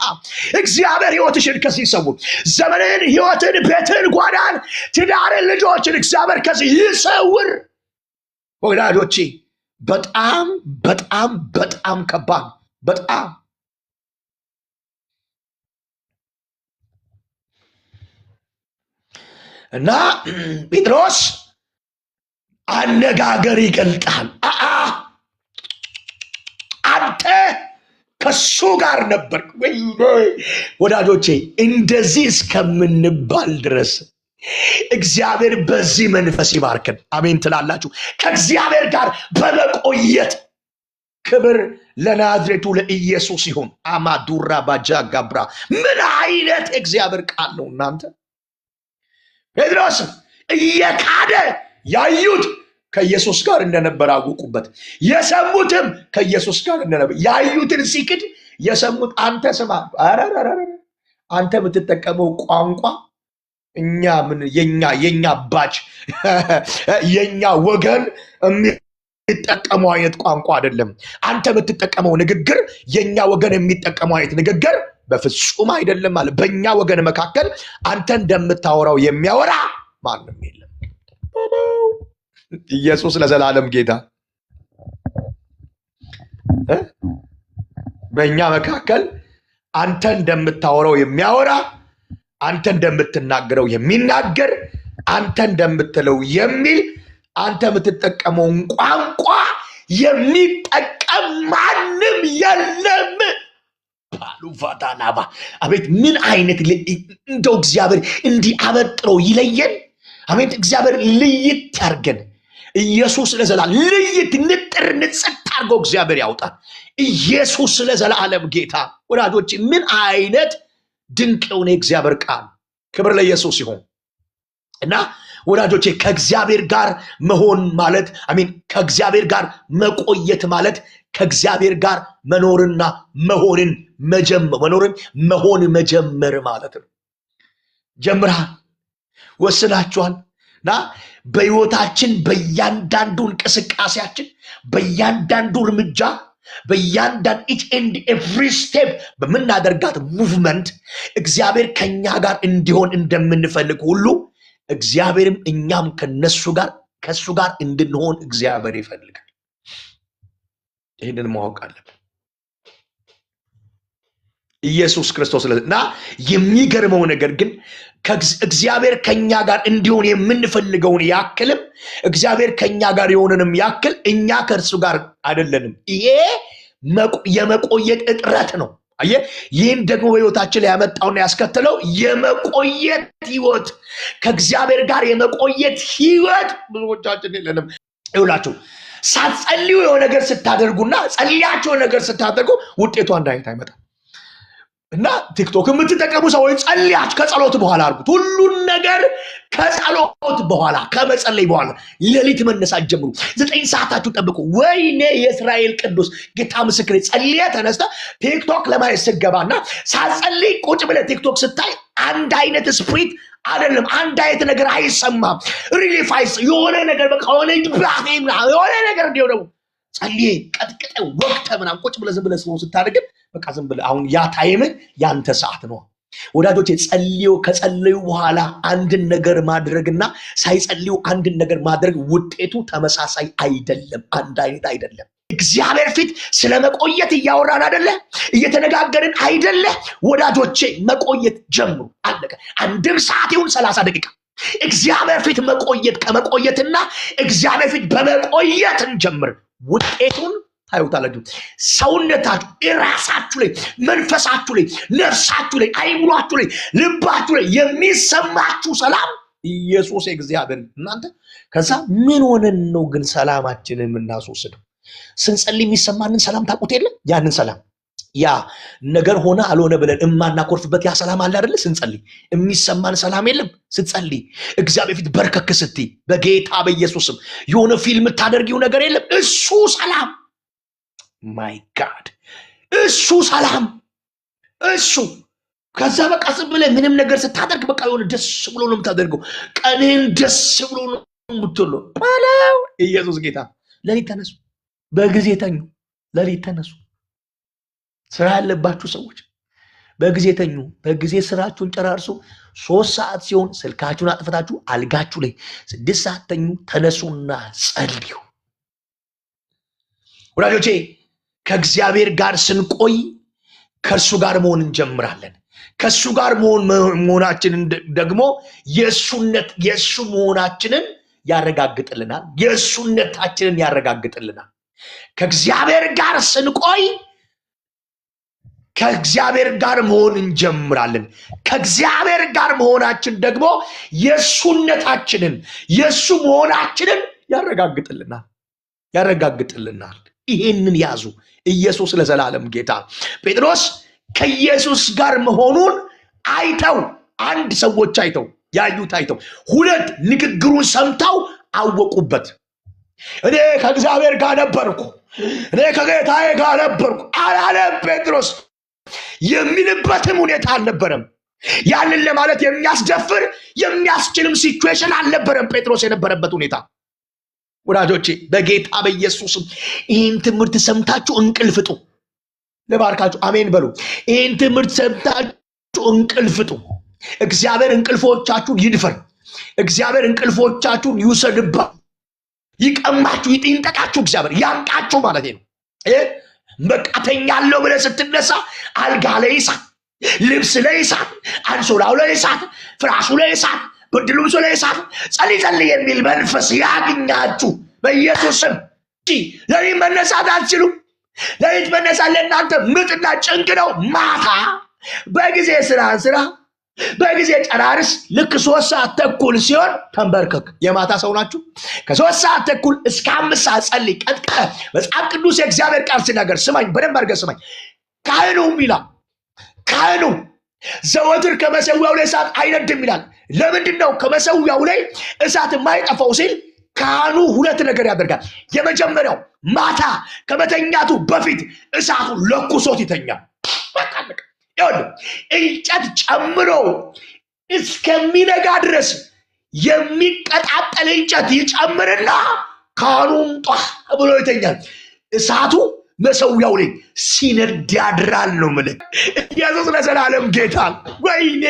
Speaker 2: እግዚአብሔር ሕይወትሽን ከዚህ ይሰውር። ዘመንን፣ ሕይወትን፣ ቤትን፣ ጓዳን፣ ትዳርን፣ ልጆችን እግዚአብሔር ከዚህ ይሰውር። ወዳጆቼ በጣም በጣም በጣም ከባድ በጣም እና ጴጥሮስ አነጋገር ይገልጣል። አንተ ከሱ ጋር ነበር። ወዳጆቼ እንደዚህ እስከምንባል ድረስ እግዚአብሔር በዚህ መንፈስ ይባርከን። አሜን ትላላችሁ? ከእግዚአብሔር ጋር በመቆየት ክብር ለናዝሬቱ ለኢየሱስ ይሁን። አማዱራ ባጃ ጋብራ ምን አይነት እግዚአብሔር ቃል ነው እናንተ! ጴጥሮስ እየካደ ያዩት ከኢየሱስ ጋር እንደነበር አወቁበት። የሰሙትም ከኢየሱስ ጋር እንደነበር ያዩትን ሲክድ የሰሙት አንተ ስማ፣ አንተ የምትጠቀመው ቋንቋ እኛ ምን የኛ ባች የኛ ወገን የሚጠቀመው አይነት ቋንቋ አይደለም። አንተ የምትጠቀመው ንግግር የኛ ወገን የሚጠቀመው አይነት ንግግር በፍጹም አይደለም አለ። በእኛ ወገን መካከል አንተ እንደምታወራው የሚያወራ ማንም የለም። ኢየሱስ ለዘላለም ጌታ። በእኛ መካከል አንተ እንደምታወራው የሚያወራ፣ አንተ እንደምትናገረው የሚናገር፣ አንተ እንደምትለው የሚል፣ አንተ የምትጠቀመውን ቋንቋ የሚጠቀም ማንም የለም። ባሉፋታናባ አቤት ምን አይነት እንደው እግዚአብሔር እንዲህ አበጥረው ይለየን። አቤት እግዚአብሔር ልይት ያርገን። ኢየሱስ ለዘላለም ልይት ንጥር ንጽት አድርገው እግዚአብሔር ያውጣል። ኢየሱስ ለዘላለም ጌታ። ወዳጆች ምን አይነት ድንቅ የሆነ እግዚአብሔር ቃል። ክብር ለኢየሱስ ይሁን። እና ወዳጆቼ ከእግዚአብሔር ጋር መሆን ማለት ከእግዚአብሔር ጋር መቆየት ማለት ከእግዚአብሔር ጋር መኖርና መሆን መጀመር ማለት ነው። ጀምረሃል፣ ወስናችኋል። እና በሕይወታችን በእያንዳንዱ እንቅስቃሴያችን፣ በእያንዳንዱ እርምጃ፣ በእያንዳንዱ ኢች ኤንድ ኤቭሪ ስቴፕ በምናደርጋት ሙቭመንት እግዚአብሔር ከኛ ጋር እንዲሆን እንደምንፈልግ ሁሉ እግዚአብሔርም እኛም ከሱ ጋር እንድንሆን እግዚአብሔር ይፈልጋል። ይህንን ማወቅ አለብን። ኢየሱስ ክርስቶስ እና የሚገርመው ነገር ግን እግዚአብሔር ከኛ ጋር እንዲሆን የምንፈልገውን ያክልም እግዚአብሔር ከኛ ጋር የሆነንም ያክል እኛ ከእርሱ ጋር አይደለንም። ይሄ የመቆየት እጥረት ነው። አየህ፣ ይህን ደግሞ በሕይወታችን ላይ ያመጣውና ያስከተለው የመቆየት ህይወት፣ ከእግዚአብሔር ጋር የመቆየት ህይወት ብዙዎቻችን የለንም። ይውላችሁ ሳትጸልዩ የሆነ ነገር ስታደርጉና ጸልያችሁ ነገር ስታደርጉ ውጤቱ አንድ አይነት አይመጣም። እና ቲክቶክ የምትጠቀሙ ሰዎች ጸልያችሁ ከጸሎት በኋላ አድርጉት። ሁሉን ነገር ከጸሎት በኋላ ከመጸለይ በኋላ ሌሊት መነሳት ጀምሩ። 9 ሰዓታችሁ ጠብቁ። ወይኔ የእስራኤል ቅዱስ ጌታ ምስክሬ፣ ጸልየ ተነስተ ቲክቶክ ለማየት ስገባና ሳጸልይ ቁጭ ብለህ ቲክቶክ ስታይ አንድ አይነት ስፕሪት አይደለም፣ አንድ አይነት ነገር አይሰማም። ሪሊፋይስ የሆነ ነገር በቃ የሆነ ነገር እንዲሁ ደግሞ ጸልዬ ቀጥቅጠ ወቅተ ምናምን ቁጭ ብለህ ዝም ብለህ ስታደርግ በቃ ዝም ብለህ አሁን ያ ታይም ያንተ ሰዓት ነው። ወዳጆቼ ከጸለዩ በኋላ አንድን ነገር ማድረግና ሳይጸልዩ አንድን ነገር ማድረግ ውጤቱ ተመሳሳይ አይደለም፣ አንድ አይነት አይደለም። እግዚአብሔር ፊት ስለ መቆየት እያወራን አይደለ? እየተነጋገርን አይደለ? ወዳጆቼ መቆየት ጀምሩ። አለቀ። አንድም ሰዓት ይሁን 30 ደቂቃ እግዚአብሔር ፊት ከመቆየትና እግዚአብሔር ፊት በመቆየት እንጀምር። ውጤቱን ታዩታላችሁ። ሰውነታችሁ፣ ራሳችሁ ላይ፣ መንፈሳችሁ ላይ፣ ነፍሳችሁ ላይ፣ አይምሯችሁ ላይ፣ ልባችሁ ላይ የሚሰማችሁ ሰላም ኢየሱስ እግዚአብሔር። እናንተ ከዛ ምን ሆነን ነው ግን ሰላማችንን የምናስወስደው? ስንጸልይ የሚሰማንን ሰላም ታውቁት የለ? ያንን ሰላም ያ ነገር ሆነ አልሆነ ብለን እማናኮርፍበት ያ ሰላም አለ አይደለ? ስንጸልይ የሚሰማን ሰላም የለም? ስትጸልይ እግዚአብሔር ፊት በርከክ ስትይ በጌታ በኢየሱስም የሆነ ፊልም ታደርጊው ነገር የለም? እሱ ሰላም ማይ ጋድ፣ እሱ ሰላም እሱ። ከዛ በቃ ዝም ብለህ ምንም ነገር ስታደርግ በቃ የሆነ ደስ ብሎ ነው የምታደርገው። ቀንህን ደስ ብሎ ነው የምትውለው። ባለው ኢየሱስ ጌታ። ሌሊት ተነሱ፣ በጊዜ ተኙ። ሌሊት ተነሱ። ስራ ያለባችሁ ሰዎች በጊዜ ተኙ። በጊዜ ስራችሁን ጨራርሱ። 3 ሰዓት ሲሆን ስልካችሁን አጥፍታችሁ አልጋችሁ ላይ 6 ሰዓት ተኙ። ተነሱና ጸልዩ። ወዳጆቼ ከእግዚአብሔር ጋር ስንቆይ ከእርሱ ጋር መሆን እንጀምራለን። ከእሱ ጋር መሆናችንን ደግሞ የእሱ መሆናችንን ያረጋግጥልናል። የእሱነታችንን ያረጋግጥልናል። ከእግዚአብሔር ጋር ስንቆይ ከእግዚአብሔር ጋር መሆን እንጀምራለን። ከእግዚአብሔር ጋር መሆናችን ደግሞ የእሱነታችንን የእሱ መሆናችንን ያረጋግጥልናል። ይሄንን ያዙ። ኢየሱስ ለዘላለም ጌታ። ጴጥሮስ ከኢየሱስ ጋር መሆኑን አይተው፣ አንድ ሰዎች አይተው ያዩት አይተው፣ 2 ንግግሩን ሰምተው አወቁበት። እኔ ከእግዚአብሔር ጋር ነበርኩ፣ እኔ ከጌታዬ ጋር ነበርኩ አላለም ጴጥሮስ። የሚልበትም ሁኔታ አልነበረም። ያንን ለማለት የሚያስደፍር የሚያስችልም ሲቹዌሽን አልነበረም ጴጥሮስ የነበረበት ሁኔታ። ወዳጆቼ በጌታ በኢየሱስም ይህን ትምህርት ሰምታችሁ እንቅልፍ ጡ። ልባርካችሁ፣ አሜን በሉ። ይህን ትምህርት ሰምታችሁ እንቅልፍ ጡ። እግዚአብሔር እንቅልፎቻችሁን ይድፈር። እግዚአብሔር እንቅልፎቻችሁን ይውሰድባ፣ ይቀማችሁ፣ ይንጠቃችሁ። እግዚአብሔር ያንቃችሁ ማለት ነው። በቃ ተኛለሁ ብለህ ስትነሳ አልጋ ላይ ልብስ ላይ እሳት፣ አንሶላው ላይ እሳት፣ ፍራሹ ላይ እሳት፣ ብርድ ልብሱ ላይ እሳት፣ ጸልይ የሚል መንፈስ ያግኛችሁ በኢየሱስ ስም። ለሊት መነሳት አትችሉም። ለሊት መነሳት ለእናንተ ምጥና ጭንቅ ነው። ማታ በጊዜ ስራ በጊዜ ጨራርስ። ልክ 3 ሰዓት ተኩል ሲሆን ተንበርከክ። የማታ ሰው ናችሁ። ከ3 ሰዓት ተኩል እስከ 5 ሰዓት ጸልይ፣ ቀጥቀ። መጽሐፍ ቅዱስ የእግዚአብሔር ቃል ሲናገር ስማኝ፣ በደንብ አድርገህ ስማኝ። ካህኑም ይላል ካህኑ ዘወትር ከመሰዊያው ላይ እሳት አይነድም ይላል። ለምንድን ነው ከመሰዊያው ላይ እሳት የማይጠፋው ሲል ካህኑ 2 ነገር ያደርጋል። የመጀመሪያው ማታ ከመተኛቱ በፊት እሳቱን ለኩሶት ይተኛል። በቃ እንጨት ጨምሮ እስከሚነጋ ድረስ የሚቀጣጠል እንጨት ይጨምርና ካህኑም ጧ ብሎ ይተኛል። እሳቱ መሰዊያው ላይ ሲነድ ያድራል ነው ምልክ። ኢየሱስ ለዘላለም ጌታ። ወይኔ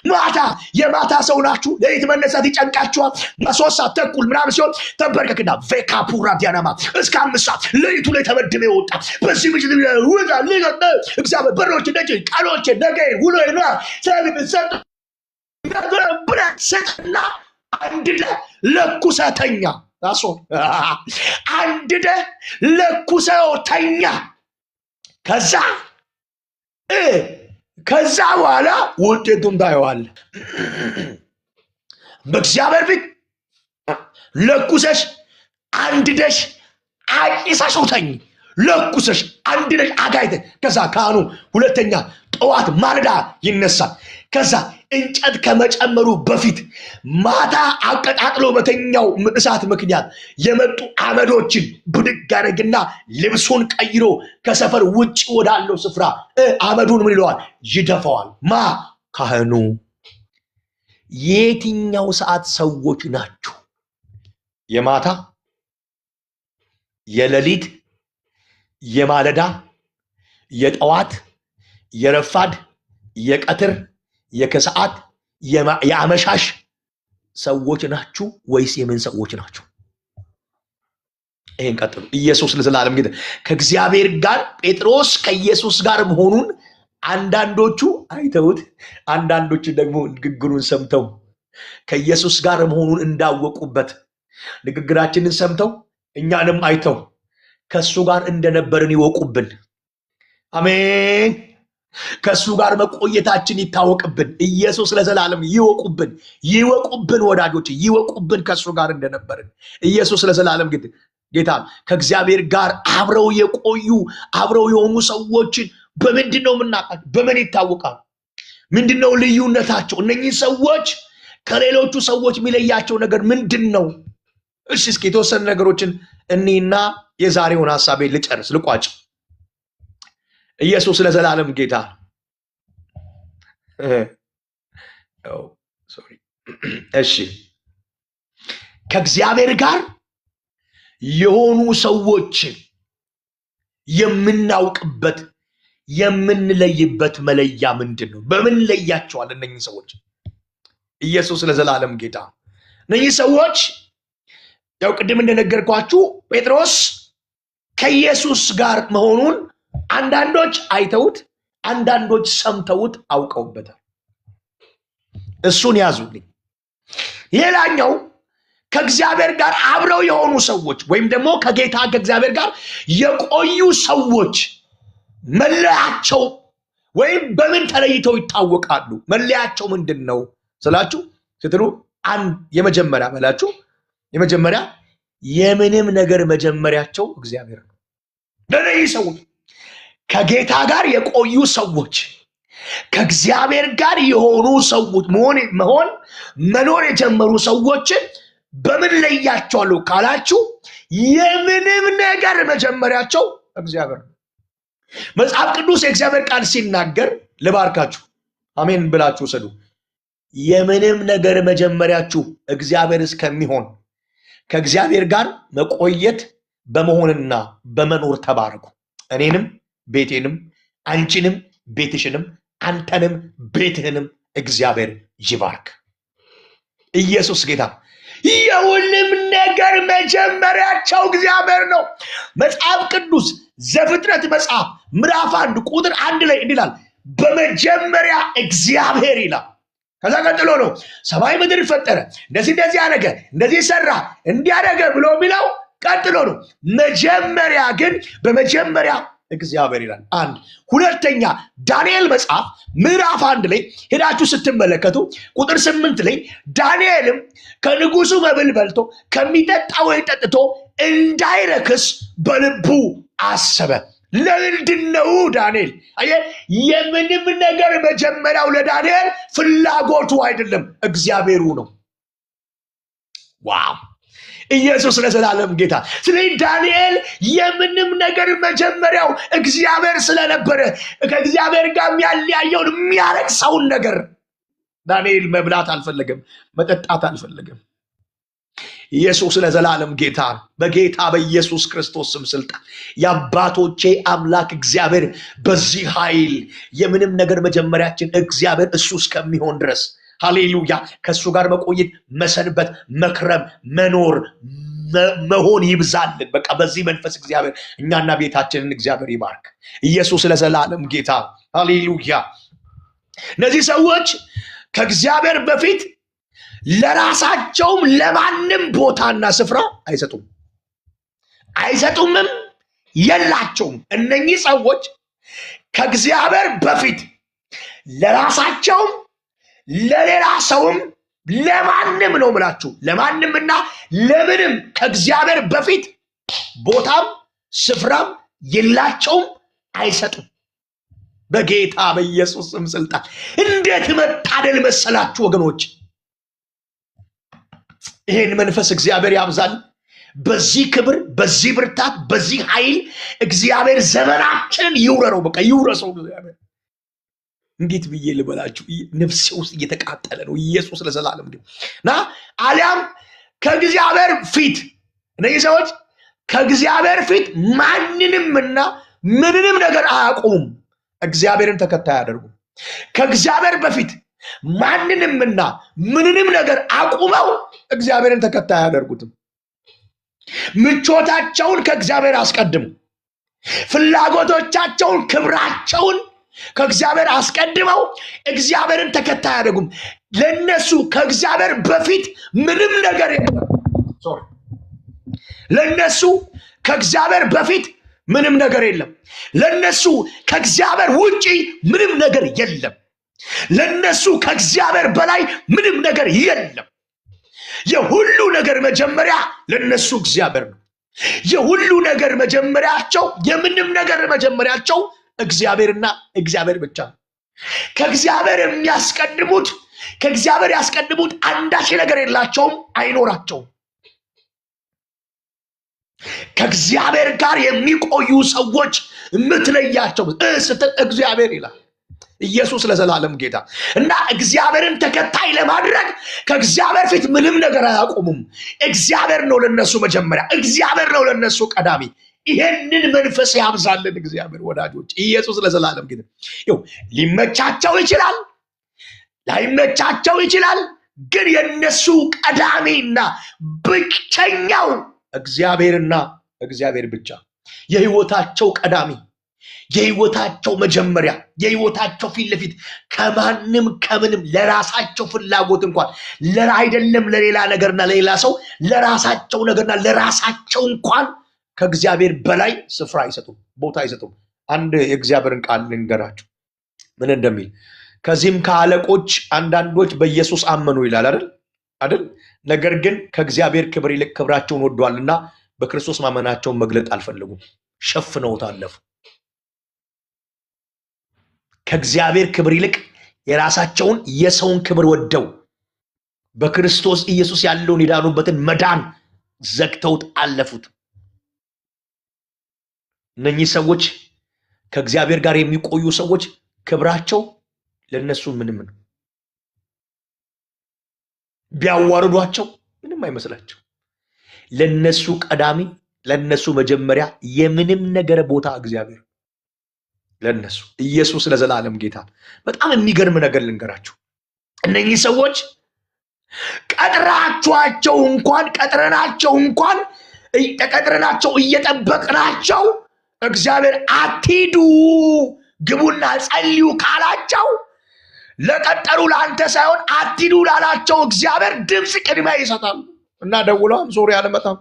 Speaker 2: ማታ የማታ ሰው ናችሁ። ለሊት መነሳት ይጨንቃችኋል። በ3 ሰዓት ተኩል ምናምን ሲሆን ተንበርከክና ቬካፑራ ዲያናማ እስከ 5 ሰዓት ሌሊቱ ላይ ተመድበ የወጣ በዚህ ምሽት ውዛ ሊገጠ እግዚአብሔር በሮች ደጅ ቃሎች ነገ ውሎና ሰብሰጥ ብረት ሰጥና አንድ ለኩሰተኛ ራሱ አንድ ለኩሰው ተኛ። ከዛ በኋላ ውጤቱን ታየዋል። በእግዚአብሔር ፊት ለኩሰሽ አንድደሽ አቂሰሽ ተኝ። ለኩሰሽ አንድደሽ አጋይተ። ከዛ ካህኑ ሁለተኛ ጠዋት ማለዳ ይነሳል። ከዛ እንጨት ከመጨመሩ በፊት ማታ አቀጣጥሎ በተኛው እሳት ምክንያት የመጡ አመዶችን ብድግ ያደርግና ልብሱን ቀይሮ ከሰፈር ውጭ ወዳለው ስፍራ አመዱን ምን ይለዋል? ይደፋዋል። ካህኑ። የትኛው ሰዓት ሰዎች ናችሁ? የማታ፣ የሌሊት፣ የማለዳ፣ የጠዋት፣ የረፋድ፣ የቀትር፣ የከሰዓት፣ የአመሻሽ ሰዎች ናችሁ ወይስ የምን ሰዎች ናችሁ? ይሄን ቀጥሉ። ኢየሱስ ለዘላለም ጌታ። ከእግዚአብሔር ጋር ጴጥሮስ ከኢየሱስ ጋር መሆኑን አንዳንዶቹ አይተውት፣ አንዳንዶቹ ደግሞ ንግግሩን ሰምተው ከኢየሱስ ጋር መሆኑን እንዳወቁበት ንግግራችንን ሰምተው እኛንም አይተው ከሱ ጋር እንደነበርን ይወቁብን። አሜን። ከሱ ጋር መቆየታችን ይታወቅብን። ኢየሱስ ለዘላለም ይወቁብን ወዳጆች፣ ይወቁብን ከሱ ጋር እንደነበርን። ኢየሱስ ለዘላለም ጌታ። ከእግዚአብሔር ጋር አብረው የቆዩ አብረው የሆኑ ሰዎችን በምንድን ነው የምናውቃቸው? በምን ይታወቃሉ? ምንድን ነው ልዩነታቸው? እነኚህ ሰዎች ከሌሎቹ ሰዎች የሚለያቸው ነገር ምንድን ነው? እሺ እስኪ የተወሰኑ ነገሮችን እኔና የዛሬውን ሐሳቤ ልቋጭ። ኢየሱስ ለዘላለም ጌታ። እሺ ከእግዚአብሔር ጋር የሆኑ ሰዎችን የምናውቅበት የምንለይበት መለያ ምንድን ነው? በምን ለያቸዋል እነኚህ ሰዎች? ኢየሱስ ለዘላለም ጌታ። እነኚህ ሰዎች ያው ቅድም እንደነገርኳችሁ ጴጥሮስ ከኢየሱስ ጋር መሆኑን አንዳንዶች አይተውት፣ አንዳንዶች ሰምተውት አውቀውበታል። እሱን ያዙልኝ። ሌላኛው ከእግዚአብሔር ጋር አብረው የሆኑ ሰዎች ወይም ደግሞ ከጌታ ከእግዚአብሔር ጋር የቆዩ ሰዎች መለያቸው ወይም በምን ተለይተው ይታወቃሉ? መለያቸው ምንድን ነው ስላችሁ ስትሉ የመጀመሪያ በላችሁ የመጀመሪያ የምንም ነገር መጀመሪያቸው እግዚአብሔር ነው። ለነዚህ ሰዎች ከጌታ ጋር የቆዩ ሰዎች ከእግዚአብሔር ጋር የሆኑ ሰዎች መኖር የጀመሩ ሰዎችን በምን ለያቸዋለሁ ካላችሁ የምንም ነገር መጀመሪያቸው እግዚአብሔር ነው። መጽሐፍ ቅዱስ የእግዚአብሔር ቃል ሲናገር ልባርካችሁ፣ አሜን ብላችሁ ሰዱ። የምንም ነገር መጀመሪያችሁ እግዚአብሔር እስከሚሆን ከእግዚአብሔር ጋር መቆየት በመሆንና በመኖር ተባረኩ። እኔንም ቤቴንም አንቺንም ቤትሽንም አንተንም ቤትህንም እግዚአብሔር ይባርክ። ኢየሱስ ጌታ። የሁሉም ነገር መጀመሪያቸው እግዚአብሔር ነው። መጽሐፍ ቅዱስ ዘፍጥረት መጽሐፍ ምዕራፍ 1 ቁጥር 1 ላይ እንዲላል በመጀመሪያ እግዚአብሔር ይላል። ከዛ ቀጥሎ ነው ሰማይ ምድር ፈጠረ፣ እንደዚህ ያደረገ፣ እንደዚህ ሰራ፣ እንዲያደረገ ብሎ የሚለው ቀጥሎ ነው። መጀመሪያ ግን በመጀመሪያ እግዚአብሔር ይላል። አንድ ሁለተኛ ዳንኤል መጽሐፍ ምዕራፍ 1 ላይ ሄዳችሁ ስትመለከቱ ቁጥር 8 ላይ ዳንኤልም ከንጉሱ መብል በልቶ ከሚጠጣ ወይን ጠጥቶ እንዳይረክስ በልቡ አሰበ። ለምንድነው ዳንኤል የምንም ነገር መጀመሪያው ለዳንኤል ፍላጎቱ አይደለም፣ እግዚአብሔሩ ነው። ዋው! ኢየሱስ ለዘላለም ጌታ። ስለዚህ ዳንኤል የምንም ነገር መጀመሪያው እግዚአብሔር ስለነበረ ከእግዚአብሔር ጋር የሚያለያየውን የሚያረክሰውን ነገር ዳንኤል መብላት አልፈለገም፣ መጠጣት አልፈለገም። ኢየሱስ ለዘላለም ጌታ። በጌታ በኢየሱስ ክርስቶስ ስም ስልጣን የአባቶቼ አምላክ እግዚአብሔር በዚህ ኃይል የምንም ነገር መጀመሪያችን እግዚአብሔር እሱ እስከሚሆን ድረስ ሃሌሉያ ከእሱ ጋር መቆየት፣ መሰንበት፣ መክረም፣ መኖር፣ መሆን ይብዛልን። በቃ በዚህ መንፈስ እግዚአብሔር እኛና ቤታችንን እግዚአብሔር ይባርክ። ኢየሱስ ለዘላለም ጌታ ሃሌሉያ። እነዚህ ሰዎች ከእግዚአብሔር በፊት ለራሳቸውም ለማንም ቦታና ስፍራ አይሰጡምም የላቸውም። እነኚህ ሰዎች ከእግዚአብሔር በፊት ለራሳቸውም ለሌላ ሰውም ለማንም ነው ምላችሁ፣ ለማንምና ለምንም ከእግዚአብሔር በፊት ቦታም ስፍራም የላቸውም፣ አይሰጡም። በጌታ በኢየሱስ ስም ስልጣን እንዴት መታደል መሰላችሁ ወገኖች! ይሄን መንፈስ እግዚአብሔር ያብዛል። በዚህ ክብር፣ በዚህ ብርታት፣ በዚህ ኃይል እግዚአብሔር ዘመናችንን ይውረረው። በቃ ይውረሰው እግዚአብሔር። እንዴት ብዬ ልበላችሁ? ነፍሴ ውስጥ እየተቃጠለ ነው። ኢየሱስ ለዘላለም እና አሊያም ከእግዚአብሔር ፊት እነዚህ ሰዎች ከእግዚአብሔር ፊት ማንንምና ምንንም ነገር አያቆሙም፣ እግዚአብሔርን ተከታይ አያደርጉም። ከእግዚአብሔር በፊት ማንንምና ምንንም ነገር አቁመው እግዚአብሔርን ተከታይ አያደርጉትም። ምቾታቸውን ከእግዚአብሔር አስቀድሙ፣ ፍላጎቶቻቸውን፣ ክብራቸውን ከእግዚአብሔር አስቀድመው እግዚአብሔርን ተከታይ አያደርጉም። ለነሱ ከእግዚአብሔር በፊት ምንም ነገር የለም። ለነሱ ከእግዚአብሔር በፊት ምንም ነገር የለም። ለነሱ ከእግዚአብሔር ውጪ ምንም ነገር የለም። ለነሱ ከእግዚአብሔር በላይ ምንም ነገር የለም። የሁሉ ነገር መጀመሪያ ለነሱ እግዚአብሔር ነው። የሁሉ ነገር መጀመሪያቸው፣ የምንም ነገር መጀመሪያቸው እግዚአብሔርና እግዚአብሔር ብቻ ነው። ከእግዚአብሔር የሚያስቀድሙት ከእግዚአብሔር ያስቀድሙት አንዳች ነገር የላቸውም፣ አይኖራቸውም። ከእግዚአብሔር ጋር የሚቆዩ ሰዎች የምትለያቸው ስትል እግዚአብሔር ይላል። ኢየሱስ ለዘላለም ጌታ እና እግዚአብሔርን ተከታይ ለማድረግ ከእግዚአብሔር ፊት ምንም ነገር አያቆሙም። እግዚአብሔር ነው ለነሱ መጀመሪያ፣ እግዚአብሔር ነው ለነሱ ቀዳሚ። ይሄንን መንፈስ ያብዛልን እግዚአብሔር። ወዳጆች ኢየሱስ ለዘላለም ጌታ። ሊመቻቸው ይችላል፣ ላይመቻቸው ይችላል፣ ግን የነሱ ቀዳሚና ብቸኛው እግዚአብሔርና እግዚአብሔር ብቻ። የህይወታቸው ቀዳሚ፣ የህይወታቸው መጀመሪያ፣ የህይወታቸው ፊት ለፊት ከማንም ከምንም ለራሳቸው ፍላጎት እንኳን አይደለም ለሌላ ነገርና ለሌላ ሰው ለራሳቸው ነገርና ለራሳቸው እንኳን ከእግዚአብሔር በላይ ስፍራ አይሰጡም፣ ቦታ አይሰጡም። አንድ የእግዚአብሔርን ቃል ልንገራችሁ ምን እንደሚል። ከዚህም ከአለቆች አንዳንዶች በኢየሱስ አመኑ ይላል አይደል? ነገር ግን ከእግዚአብሔር ክብር ይልቅ ክብራቸውን ወደዋልና በክርስቶስ ማመናቸውን መግለጥ አልፈለጉም፣ ሸፍነውት አለፉ። ከእግዚአብሔር ክብር ይልቅ የራሳቸውን የሰውን ክብር ወደው በክርስቶስ ኢየሱስ ያለውን የዳኑበትን መዳን ዘግተውት አለፉት። እነኚህ ሰዎች ከእግዚአብሔር ጋር የሚቆዩ ሰዎች ክብራቸው ለነሱ ምንም ነው። ቢያዋርዷቸው ምንም አይመስላቸው። ለነሱ ቀዳሚ፣ ለነሱ መጀመሪያ፣ የምንም ነገር ቦታ እግዚአብሔር ለነሱ። ኢየሱስ ለዘላለም ጌታ። በጣም የሚገርም ነገር ልንገራችሁ። እነኚህ ሰዎች ቀጥረናቸው እንኳን እየጠበቅናቸው እግዚአብሔር አትሂዱ ግቡና ጸልዩ ካላቸው ለቀጠሩ ለአንተ ሳይሆን አትሂዱ ላላቸው እግዚአብሔር ድምፅ ቅድሚያ ይሰጣል። እና ደውለዋል ሶሪ አልመጣም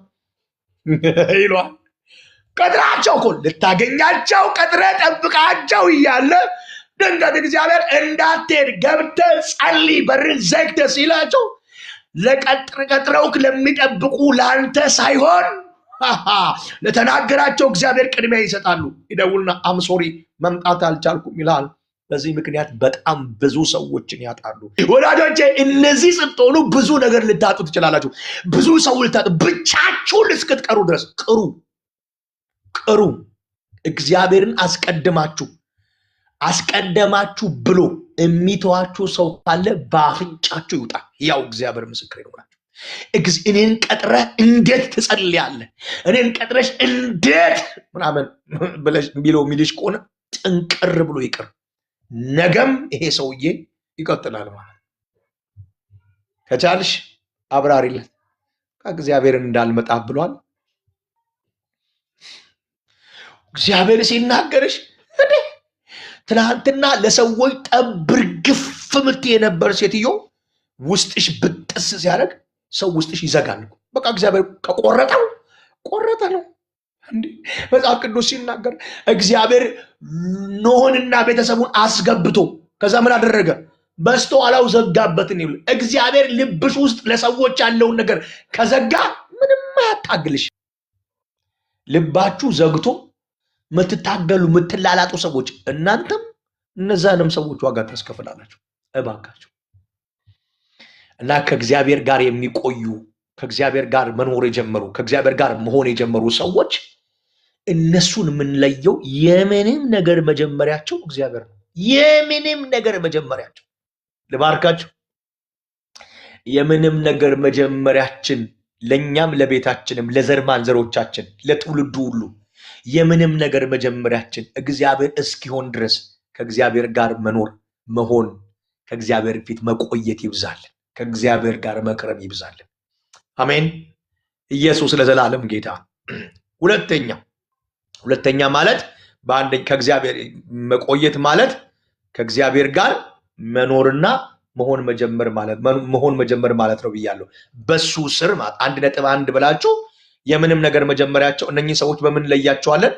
Speaker 2: ይሏል። ቀጥራቸው እኮ ልታገኛቸው ቀጥረ ጠብቃቸው እያለ ድንገት እግዚአብሔር እንዳትሄድ ገብተህ ጸልይ በርን ዘግተህ ሲላቸው ቀጥረውክ ለሚጠብቁ ለአንተ ሳይሆን ለተናገራቸው እግዚአብሔር ቅድሚያ ይሰጣሉ። ይደውልና አምሶሪ መምጣት አልቻልኩም ይላል። በዚህ ምክንያት በጣም ብዙ ሰዎችን ያጣሉ። ወዳጆቼ እነዚህ ስትሆኑ ብዙ ነገር ልታጡ ትችላላችሁ። ብዙ ሰው ልታጡ ብቻችሁን እስክትቀሩ ድረስ ቅሩ። እግዚአብሔርን አስቀደማችሁ ብሎ የሚተዋችሁ ሰው ካለ በአፍንጫችሁ ይውጣ። ያው እግዚአብሔር ምስክሬ ነው። እኔን ቀጥረህ እንዴት ትጸልያለህ? እኔን ቀጥረሽ እንዴት ምናምን ብለሽ ሚልሽ ከሆነ ጥንቅር ብሎ ይቅር። ነገም ይሄ ሰውዬ ይቀጥላል ማለት ከቻልሽ አብራሪለት። እግዚአብሔርን እንዳልመጣ ብሏል። እግዚአብሔር ሲናገርሽ ትናንትና ለሰዎች ጠብርግፍ ምት የነበር ሴትዮ ውስጥሽ ብጥስ ሲያደርግ ሰው ውስጥሽ ይዘጋል። በቃ እግዚአብሔር ከቆረጠው ቆረጠ ነው። መጽሐፍ ቅዱስ ሲናገር እግዚአብሔር ኖህንና ቤተሰቡን አስገብቶ ከዛ ምን አደረገ? በስተኋላው ዘጋበትን ይሉ። እግዚአብሔር ልብሽ ውስጥ ለሰዎች ያለውን ነገር ከዘጋ ምንም አያታግልሽ። ልባችሁ ዘግቶ ምትታገሉ ምትላላጡ ሰዎች እናንተም እነዛንም ሰዎች ዋጋ ታስከፍላላችሁ። እባካችሁ እና ከእግዚአብሔር ጋር የሚቆዩ ከእግዚአብሔር ጋር መኖር የጀመሩ ከእግዚአብሔር ጋር መሆን የጀመሩ ሰዎች እነሱን የምንለየው የምንም ነገር መጀመሪያቸው እግዚአብሔር ነው። የምንም ነገር መጀመሪያቸው ልባርካችሁ። የምንም ነገር መጀመሪያችን ለኛም ለቤታችንም ለዘር ማንዘሮቻችን ለትውልዱ ሁሉ የምንም ነገር መጀመሪያችን እግዚአብሔር እስኪሆን ድረስ ከእግዚአብሔር ጋር መሆን ከእግዚአብሔር ፊት መቆየት ይብዛልን። ከእግዚአብሔር ጋር መቅረብ ይብዛልን። አሜን። ኢየሱስ ለዘላለም ጌታ። ሁለተኛ ማለት ከእግዚአብሔር መቆየት ማለት ከእግዚአብሔር ጋር መኖርና መሆን መጀመር ማለት ነው ብያለሁ። በሱ ስር ማለት 1.1 ብላችሁ የምንም ነገር መጀመሪያቸው እነኚህ ሰዎች በምን ለያቸዋለን?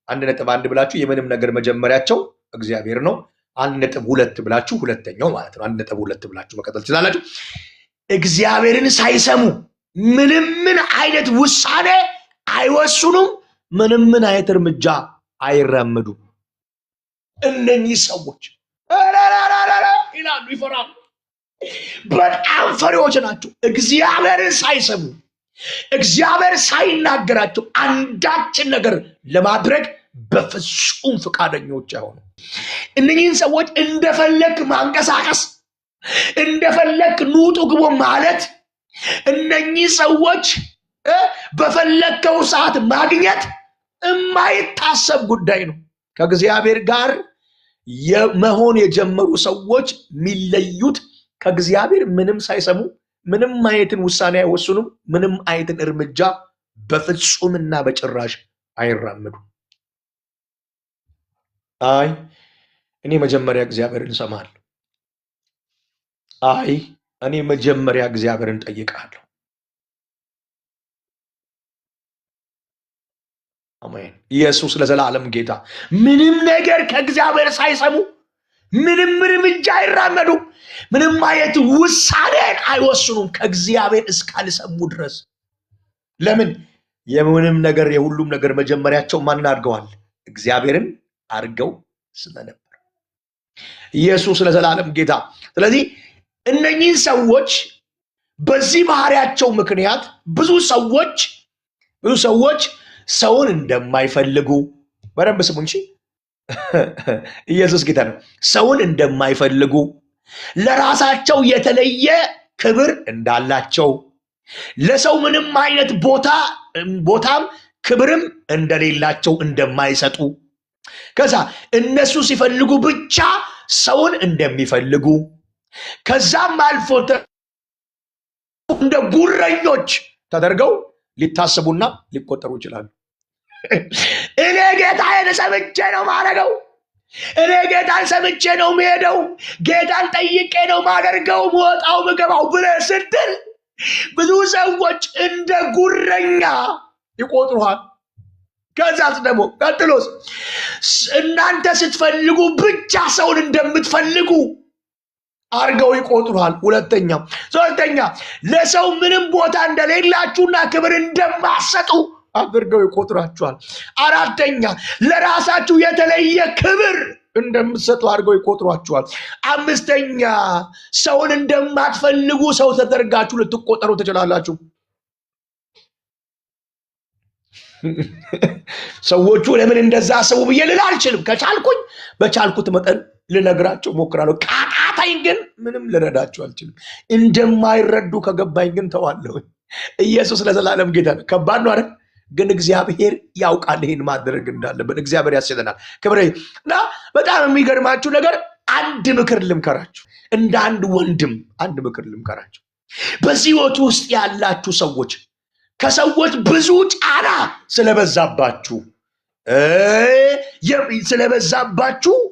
Speaker 2: 1.1 ብላችሁ የምንም ነገር መጀመሪያቸው እግዚአብሔር ነው። 1.2 ብላችሁ ሁለተኛው ማለት ነው። 1.2 ብላችሁ መቀጠል ትችላላችሁ። እግዚአብሔርን ሳይሰሙ ምንም አይነት ውሳኔ አይወስኑም። ምንም አይነት እርምጃ አይራመዱም። እነኚህ ሰዎች ይላሉ፣ ይፈራሉ። በጣም ፈሪዎች ናቸው። እግዚአብሔርን ሳይሰሙ እግዚአብሔር ሳይናገራቸው አንዳችን ነገር ለማድረግ በፍጹም ፈቃደኞች አይሆኑ። እነኚህን ሰዎች እንደፈለክ ማንቀሳቀስ እንደፈለክ ኑጡ ግቦ ማለት እነኚህ ሰዎች በፈለከው ሰዓት ማግኘት የማይታሰብ ጉዳይ ነው። ከእግዚአብሔር ጋር መሆን የጀመሩ ሰዎች የሚለዩት ከእግዚአብሔር ምንም ሳይሰሙ ምንም አይነትን ውሳኔ አይወስኑም። ምንም አይነትን እርምጃ በፍጹምና በጭራሽ አይራመዱም። እኔ መጀመሪያ እግዚአብሔርን እሰማለሁ። እኔ መጀመሪያ እግዚአብሔርን ጠይቃለሁ። አሜን። ኢየሱስ ለዘላለም ጌታ። ምንም ነገር ከእግዚአብሔር ሳይሰሙ ምንም እርምጃ አይራመዱም። ምንም አይነት ውሳኔ አይወስኑም ከእግዚአብሔር እስካልሰሙ ድረስ። ለምን? የምንም ነገር የሁሉም ነገር መጀመሪያቸው ማንን አድርገዋል? እግዚአብሔርን አድርገው ስለነበር። ኢየሱስ ለዘላለም ጌታ። ስለዚህ እነኚህ ሰዎች በዚህ ባህሪያቸው ምክንያት ብዙ ሰዎች ሰውን እንደማይፈልጉ በደንብ ስሙ እንጂ ኢየሱስ ጌታ ነው። ሰውን እንደማይፈልጉ ለራሳቸው የተለየ ክብር እንዳላቸው ለሰው ምንም አይነት ቦታም ክብርም እንደሌላቸው እንደማይሰጡ ከዛ እነሱ ሲፈልጉ ብቻ ሰውን እንደሚፈልጉ ከዛም አልፎ እንደ ጉረኞች ተደርገው ሊታሰቡና ሊቆጠሩ ይችላሉ። እኔ ጌታዬን ሰምቼ ነው ማረገው፣ እኔ ጌታን ሰምቼ ነው የምሄደው፣ ጌታን ጠይቄ ነው ማደርገው፣ መወጣው ምገባው ብለህ ስትል ብዙ ሰዎች እንደ ጉረኛ ይቆጥሩሃል። ከዛስ ደግሞ ቀጥሎስ እናንተ ስትፈልጉ ብቻ ሰውን እንደምትፈልጉ አርገው ይቆጥሩሃል። ሁለተኛ ሶስተኛ ለሰው ምንም ቦታ እንደሌላችሁና ክብር እንደማሰጡ አድርገው ይቆጥራችኋል። አራተኛ ለራሳችሁ የተለየ ክብር እንደምትሰጡ አድርገው ይቆጥሯችኋል። አምስተኛ ሰውን እንደማትፈልጉ ሰው ተደርጋችሁ ልትቆጠሩ ትችላላችሁ። ሰዎቹ ለምን እንደዛ ሰው ብዬ ልል አልችልም። ከቻልኩኝ በቻልኩት መጠን ልነግራቸው ሞክራለሁ። ቃቃታኝ ግን ምንም ልረዳቸው አልችልም። እንደማይረዱ ከገባኝ ግን ተዋለሁ። ኢየሱስ ለዘላለም ጌታ ነው። ከባድ ነው አይደል? ግን እግዚአብሔር ያውቃል ይሄን ማድረግ እንዳለብን። እግዚአብሔር ያስችለናል። ክብሬ እና በጣም የሚገርማችሁ ነገር አንድ ምክር ልምከራችሁ፣ እንደ አንድ ወንድም አንድ ምክር ልምከራችሁ። በዚህ ህይወት ውስጥ ያላችሁ ሰዎች ከሰዎች ብዙ ጫና ስለበዛባችሁ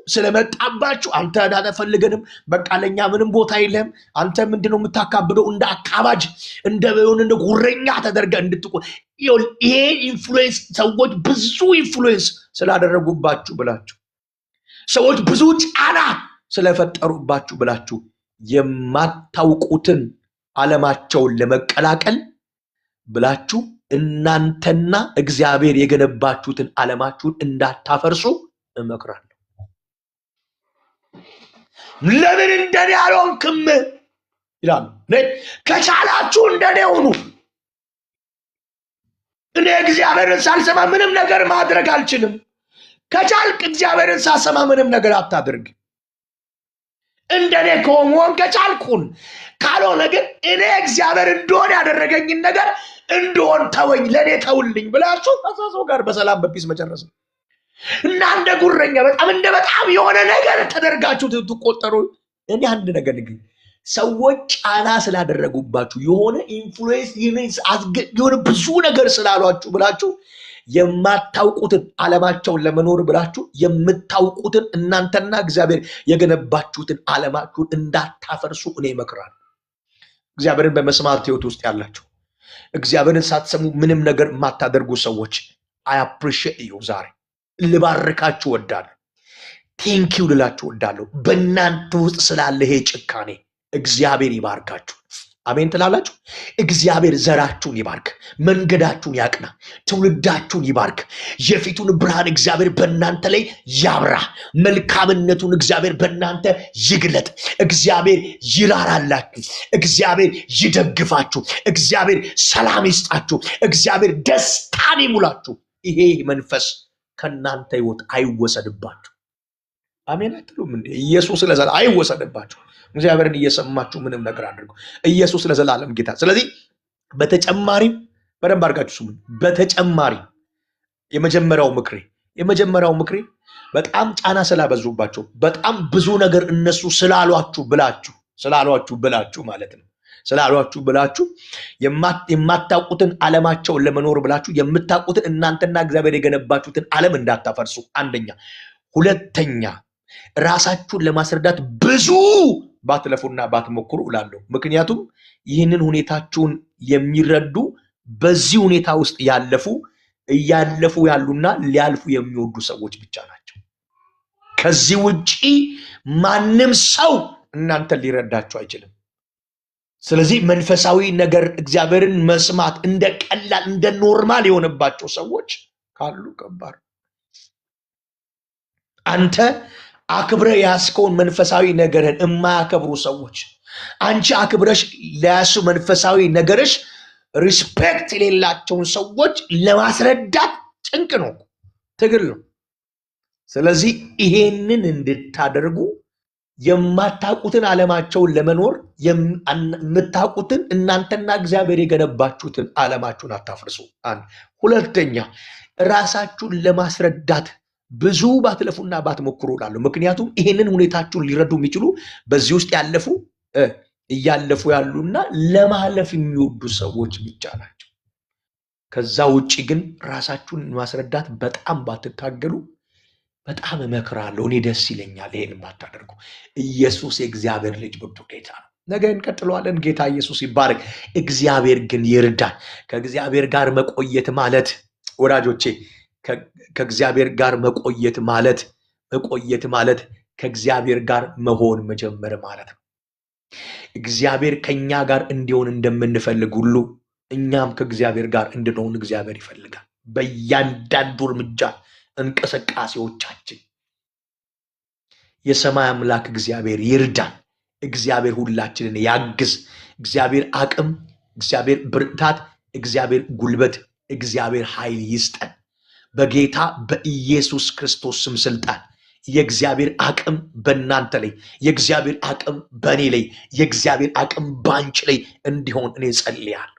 Speaker 2: ስለመጣባችሁ አንተ አልፈልገንም፣ በቃ ለኛ ምንም ቦታ የለም፣ አንተ ምንድነው የምታካብደው፣ እንደ አካባጅ እንደ ጉረኛ ተደርገ እንድትቆ ይሄ ኢንፍሉዌንስ ሰዎች ብዙ ኢንፍሉዌንስ ስላደረጉባችሁ ብላችሁ ሰዎች ብዙ ጫና ስለፈጠሩባችሁ ብላችሁ የማታውቁትን ዓለማቸውን ለመቀላቀል ብላችሁ እናንተና እግዚአብሔር የገነባችሁትን ዓለማችሁን እንዳታፈርሱ እመክራለሁ። ለምን እንደኔ አልሆንክም ይላሉ። ከቻላችሁ እንደኔ ሁኑ። እኔ እግዚአብሔርን ሳልሰማ ምንም ነገር ማድረግ አልችልም። ከቻልክ እግዚአብሔርን ሳሰማ ምንም ነገር አታድርግ። እንደኔ ከሆን ከቻልኩን፣ ካልሆነ ግን እኔ እግዚአብሔር እንደሆነ ያደረገኝን ነገር እንደሆን ተወኝ፣ ለኔ ተውልኝ ብላችሁ ከሰው ጋር በሰላም በፒስ መጨረስ ነው። እና እንደ ጉረኛ በጣም የሆነ ነገር ተደርጋችሁ ትቆጠሩ። እኔ አንድ ነገር ግን ሰዎች ጫና ስላደረጉባችሁ የሆነ ኢንፍሉዌንስ የሆነ ብዙ ነገር ስላሏችሁ ብላችሁ የማታውቁትን ዓለማቸውን ለመኖር ብላችሁ የምታውቁትን እናንተና እግዚአብሔር የገነባችሁትን ዓለማችሁን እንዳታፈርሱ እኔ እመክራለሁ። እግዚአብሔርን በመስማት ህይወት ውስጥ ያላችሁ እግዚአብሔርን ሳትሰሙ ምንም ነገር የማታደርጉ ሰዎች አይ አፕሪሺየት ዩ። ዛሬ ልባርካችሁ ወዳለሁ። ቴንኪው ልላችሁ ወዳለሁ። በእናንተ ውስጥ ስላለ ይሄ ጭካኔ እግዚአብሔር ይባርካችሁ። አሜን ትላላችሁ። እግዚአብሔር ዘራችሁን ይባርክ፣ መንገዳችሁን ያቅና፣ ትውልዳችሁን ይባርክ። የፊቱን ብርሃን እግዚአብሔር በእናንተ ላይ ያብራ፣ መልካምነቱን እግዚአብሔር በእናንተ ይግለጥ። እግዚአብሔር ይራራላችሁ፣ እግዚአብሔር ይደግፋችሁ፣ እግዚአብሔር ሰላም ይስጣችሁ፣ እግዚአብሔር ደስታን ይሙላችሁ። ይሄ መንፈስ ከእናንተ ህይወት አይወሰድባችሁ። አሜን አትሉም እንዴ? ኢየሱስ ለዘላለም አይወሰድባችሁ። እግዚአብሔርን እየሰማችሁ ምንም ነገር አድርጉ። ኢየሱስ ለዘላለም ጌታ። ስለዚህ በተጨማሪም በደንብ አድርጋችሁ ስሙኝ። በተጨማሪ የመጀመሪያው ምክሬ በጣም ጫና ስላበዙባቸው በጣም ብዙ ነገር እነሱ ስላሏችሁ ብላችሁ ማለት ነው ስላሏችሁ ብላችሁ የማታውቁትን ዓለማቸውን ለመኖር ብላችሁ የምታውቁትን እናንተና እግዚአብሔር የገነባችሁትን ዓለም እንዳታፈርሱ አንደኛ። ሁለተኛ ራሳችሁን ለማስረዳት ብዙ ባትለፉና ባትሞክሩ እላለሁ። ምክንያቱም ይህንን ሁኔታችሁን የሚረዱ በዚህ ሁኔታ ውስጥ እያለፉ ያሉና ሊያልፉ የሚወዱ ሰዎች ብቻ ናቸው። ከዚህ ውጪ ማንም ሰው እናንተን ሊረዳችሁ አይችልም። ስለዚህ መንፈሳዊ ነገር እግዚአብሔርን መስማት እንደ ቀላል እንደ ኖርማል የሆነባቸው ሰዎች ካሉ ከባድ። አንተ አክብረ ያስከውን መንፈሳዊ ነገርን የማያከብሩ ሰዎች፣ አንቺ አክብረሽ ለያሱ መንፈሳዊ ነገርሽ ሪስፔክት የሌላቸውን ሰዎች ለማስረዳት ጭንቅ ነው፣ ትግል ነው። ስለዚህ ይሄንን እንድታደርጉ የማታውቁትን ዓለማቸውን ለመኖር የምታውቁትን እናንተና እግዚአብሔር የገነባችሁትን ዓለማችሁን አታፍርሱ። አንድ። ሁለተኛ ራሳችሁን ለማስረዳት ብዙ ባትለፉና ባትሞክሩ እላለሁ። ምክንያቱም ይሄንን ሁኔታችሁን ሊረዱ የሚችሉ በዚህ ውስጥ እያለፉ ያሉና ለማለፍ የሚወዱ ሰዎች ብቻ ናቸው። ከዛ ውጭ ግን ራሳችሁን ማስረዳት በጣም ባትታገሉ በጣም እመክራለሁ። እኔ ደስ ይለኛል ይሄን ባታደርጉ። ኢየሱስ የእግዚአብሔር ልጅ ብርቱ ጌታ ነው። ነገ እንቀጥለዋለን። ጌታ ኢየሱስ ይባረክ። እግዚአብሔር ግን ይርዳን። ከእግዚአብሔር ጋር መቆየት ማለት ወዳጆቼ፣ ከእግዚአብሔር ጋር መቆየት ማለት ከእግዚአብሔር ጋር መሆን መጀመር ማለት ነው። እግዚአብሔር ከኛ ጋር እንዲሆን እንደምንፈልግ ሁሉ እኛም ከእግዚአብሔር ጋር እንድንሆን እግዚአብሔር ይፈልጋል። በእያንዳንዱ እርምጃ እንቅስቃሴዎቻችን የሰማይ አምላክ እግዚአብሔር ይርዳን። እግዚአብሔር ሁላችንን ያግዝ። እግዚአብሔር አቅም፣ እግዚአብሔር ብርታት፣ እግዚአብሔር ጉልበት፣ እግዚአብሔር ኃይል ይስጠን በጌታ በኢየሱስ ክርስቶስ ስም ስልጣን። የእግዚአብሔር አቅም በእናንተ ላይ፣ የእግዚአብሔር አቅም በእኔ ላይ፣ የእግዚአብሔር አቅም ባንቺ ላይ እንዲሆን እኔ ጸልያለሁ።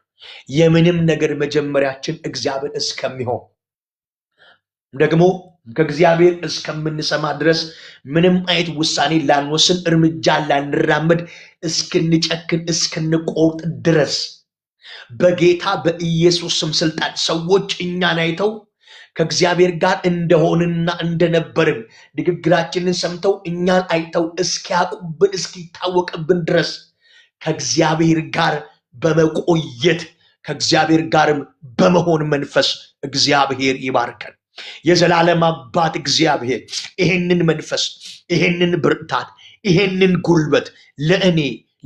Speaker 2: የምንም ነገር መጀመሪያችን እግዚአብሔር እስከሚሆን ደግሞ ከእግዚአብሔር እስከምንሰማ ድረስ ምንም አይነት ውሳኔ ላንወስን፣ እርምጃ ላንራመድ፣ እስክንጨክን እስክንቆርጥ ድረስ በጌታ በኢየሱስ ስም ስልጣን ሰዎች እኛን አይተው ከእግዚአብሔር ጋር እንደሆንና እንደነበርን ንግግራችንን ሰምተው እኛን አይተው እስኪያውቁብን እስኪታወቅብን ድረስ ከእግዚአብሔር ጋር በመቆየት ከእግዚአብሔር ጋርም በመሆን መንፈስ እግዚአብሔር ይባርከን። የዘላለም አባት እግዚአብሔር ይሄንን መንፈስ፣ ይሄንን ብርታት፣ ይሄንን ጉልበት ለእኔ፣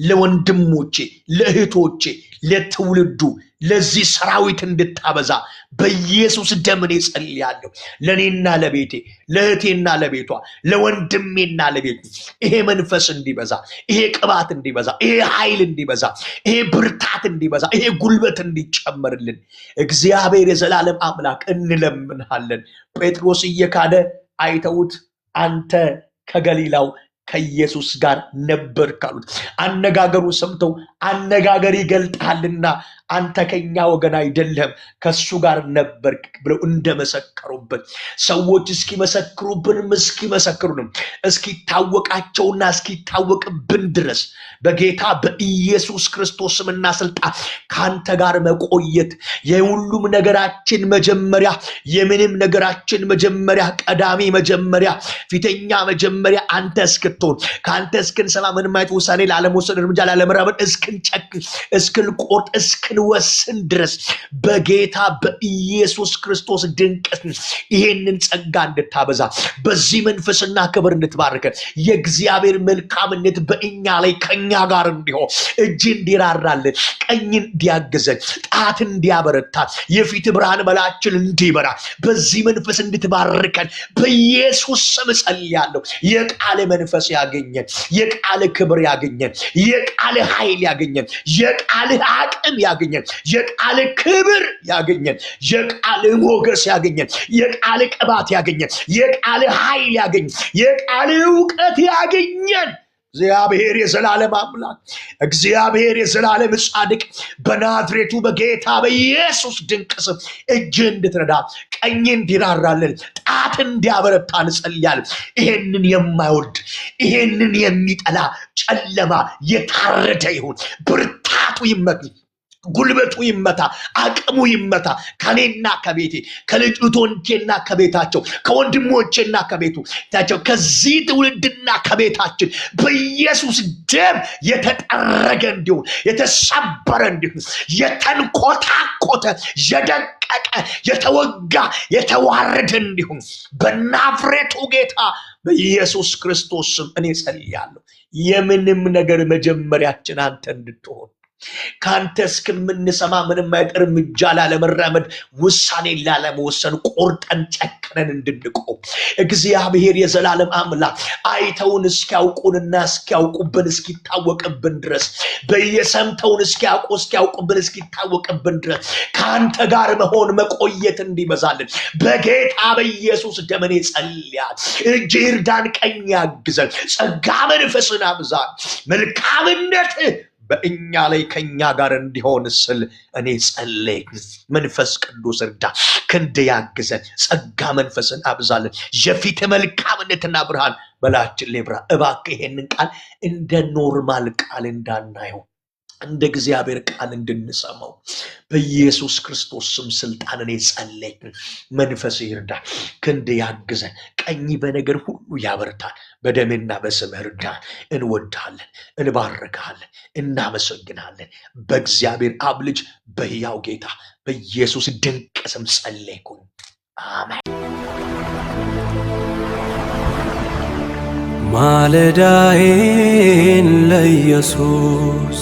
Speaker 2: ለወንድሞቼ፣ ለእህቶቼ፣ ለትውልዱ፣ ለዚህ ሰራዊት እንድታበዛ በኢየሱስ ደም እኔ ጸልያለሁ። ለእኔና ለቤቴ፣ ለእህቴና ለቤቷ፣ ለወንድሜና ለቤቱ ይሄ መንፈስ እንዲበዛ፣ ይሄ ቅባት እንዲበዛ፣ ይሄ ኃይል እንዲበዛ፣ ይሄ ብርታት እንዲበዛ፣ ይሄ ጉልበት እንዲጨመርልን እግዚአብሔር የዘላለም አምላክ እንለምንሃለን። ጴጥሮስ እየካደ አይተውት አንተ ከገሊላው ከኢየሱስ ጋር ነበር ካሉት አነጋገሩ ሰምተው አነጋገር ይገልጣልና አንተ ከኛ ወገን አይደለም ከሱ ጋር ነበር ብለው እንደመሰከሩበት ሰዎች እስኪመሰክሩብንም እስኪመሰክሩንም እስኪታወቃቸውና እስኪታወቅብን ድረስ በጌታ በኢየሱስ ክርስቶስ ስምና ስልጣን ካንተ ጋር መቆየት የሁሉም ነገራችን መጀመሪያ፣ የምንም ነገራችን መጀመሪያ፣ ቀዳሚ መጀመሪያ፣ ፊተኛ መጀመሪያ አንተ እስክትሆን ካንተ እስክንሰማ ምንም አይነት ውሳኔ ላለመወሰን እርምጃ ላለመራመድ እስክንጨክን እስክንቆርጥ እስክንወስን ድረስ በጌታ በኢየሱስ ክርስቶስ ድንቅ ይሄንን ጸጋ እንድታበዛ በዚህ መንፈስና ክብር እንድትባርከን የእግዚአብሔር መልካምነት በእኛ ላይ ከኛ ጋር እንዲሆን እጅ እንዲራራልን ቀኝ እንዲያግዘን ጣት እንዲያበረታ የፊት ብርሃን በላችን እንዲበራ በዚህ መንፈስ እንድትባርከን በኢየሱስ ስም ጸልያለሁ። የቃል መንፈስ ያገኘን፣ የቃል ክብር ያገኘን፣ የቃል ኃይል ያገኘን፣ የቃል አቅም ያገኘን፣ የቃል ክብር ያገኘን፣ የቃል ሞገስ ያገኘን፣ የቃል ቅባት ያገኘን፣ የቃል ኃይል ያገኘን፣ የቃል ዕውቀት ያገኘን እግዚአብሔር የዘላለም አምላክ እግዚአብሔር የዘላለም ጻድቅ በናዝሬቱ በጌታ በኢየሱስ ድንቅ ስም እጅ እንድትረዳ ቀኝ እንዲራራልን ጣት እንዲያበረታ እንጸልያለን። ይሄንን የማይወድ ይሄንን የሚጠላ ጨለማ የታረደ ይሁን። ብርታቱ ይመታ፣ ጉልበቱ ይመታ፣ አቅሙ ይመታ። ከኔና ከቤቴ፣ ከልጆቼና ከቤታቸው፣ ከወንድሞቼና ከቤታቸው፣ ከዚህ ትውልድና ከቤታችን በኢየሱስ ደም የተጠረገ እንዲሆን፣ የተሰበረ እንዲሆን፣ የተንኮታኮተ፣ የደቀቀ፣ የተወጋ፣ የተዋረደ እንዲሆን በናዝሬቱ ጌታ በኢየሱስ ክርስቶስ ስም እኔ ጸልያለሁ። የምንም ነገር መጀመሪያችን አንተ እንድትሆን ካንተ እስከምንሰማ ምንም አይነት እርምጃ ላለመራመድ ውሳኔ ላለመወሰን ቆርጠን ጨክነን እንድንቆም እግዚአብሔር የዘላለም አምላክ አይተውን እስኪያውቁንና እስኪያውቁብን እስኪታወቅብን ድረስ በየሰምተውን እስኪያውቁብን እስኪታወቅብን ድረስ ከአንተ ጋር መሆን መቆየት እንዲበዛልን በጌታ በኢየሱስ ደም እኔ ጸልያለሁ። እጅ ይርዳን፣ ቀኝ ያግዘን፣ ጸጋ መንፈስን አብዛ፣ መልካምነት በእኛ ላይ ከኛ ጋር እንዲሆን ስል እኔ ጸለይኩ። መንፈስ ቅዱስ እርዳ፣ ክንድ ያግዘን፣ ጸጋ መንፈስን አብዛለን፣ የፊት መልካምነትና ብርሃን በላችን ላይ ብራ። እባክህ ይሄንን ቃል እንደ ኖርማል ቃል እንዳናየው እንደ እግዚአብሔር ቃል እንድንሰማው በኢየሱስ ክርስቶስ ስም ስልጣን እኔ ጸለይኩ። መንፈስ ይርዳ፣ ክንድ ያግዘን፣ ቀኝ በነገር ሁሉ ያበርታል። በደምና በስምህ እርዳን። እንወድሃለን፣ እንባርክሃለን፣ እናመሰግናለን። በእግዚአብሔር አብ ልጅ በሕያው ጌታ በኢየሱስ ድንቅ ስም ጸለይኩኝ። አሜን።
Speaker 1: ማለዳዬን ለኢየሱስ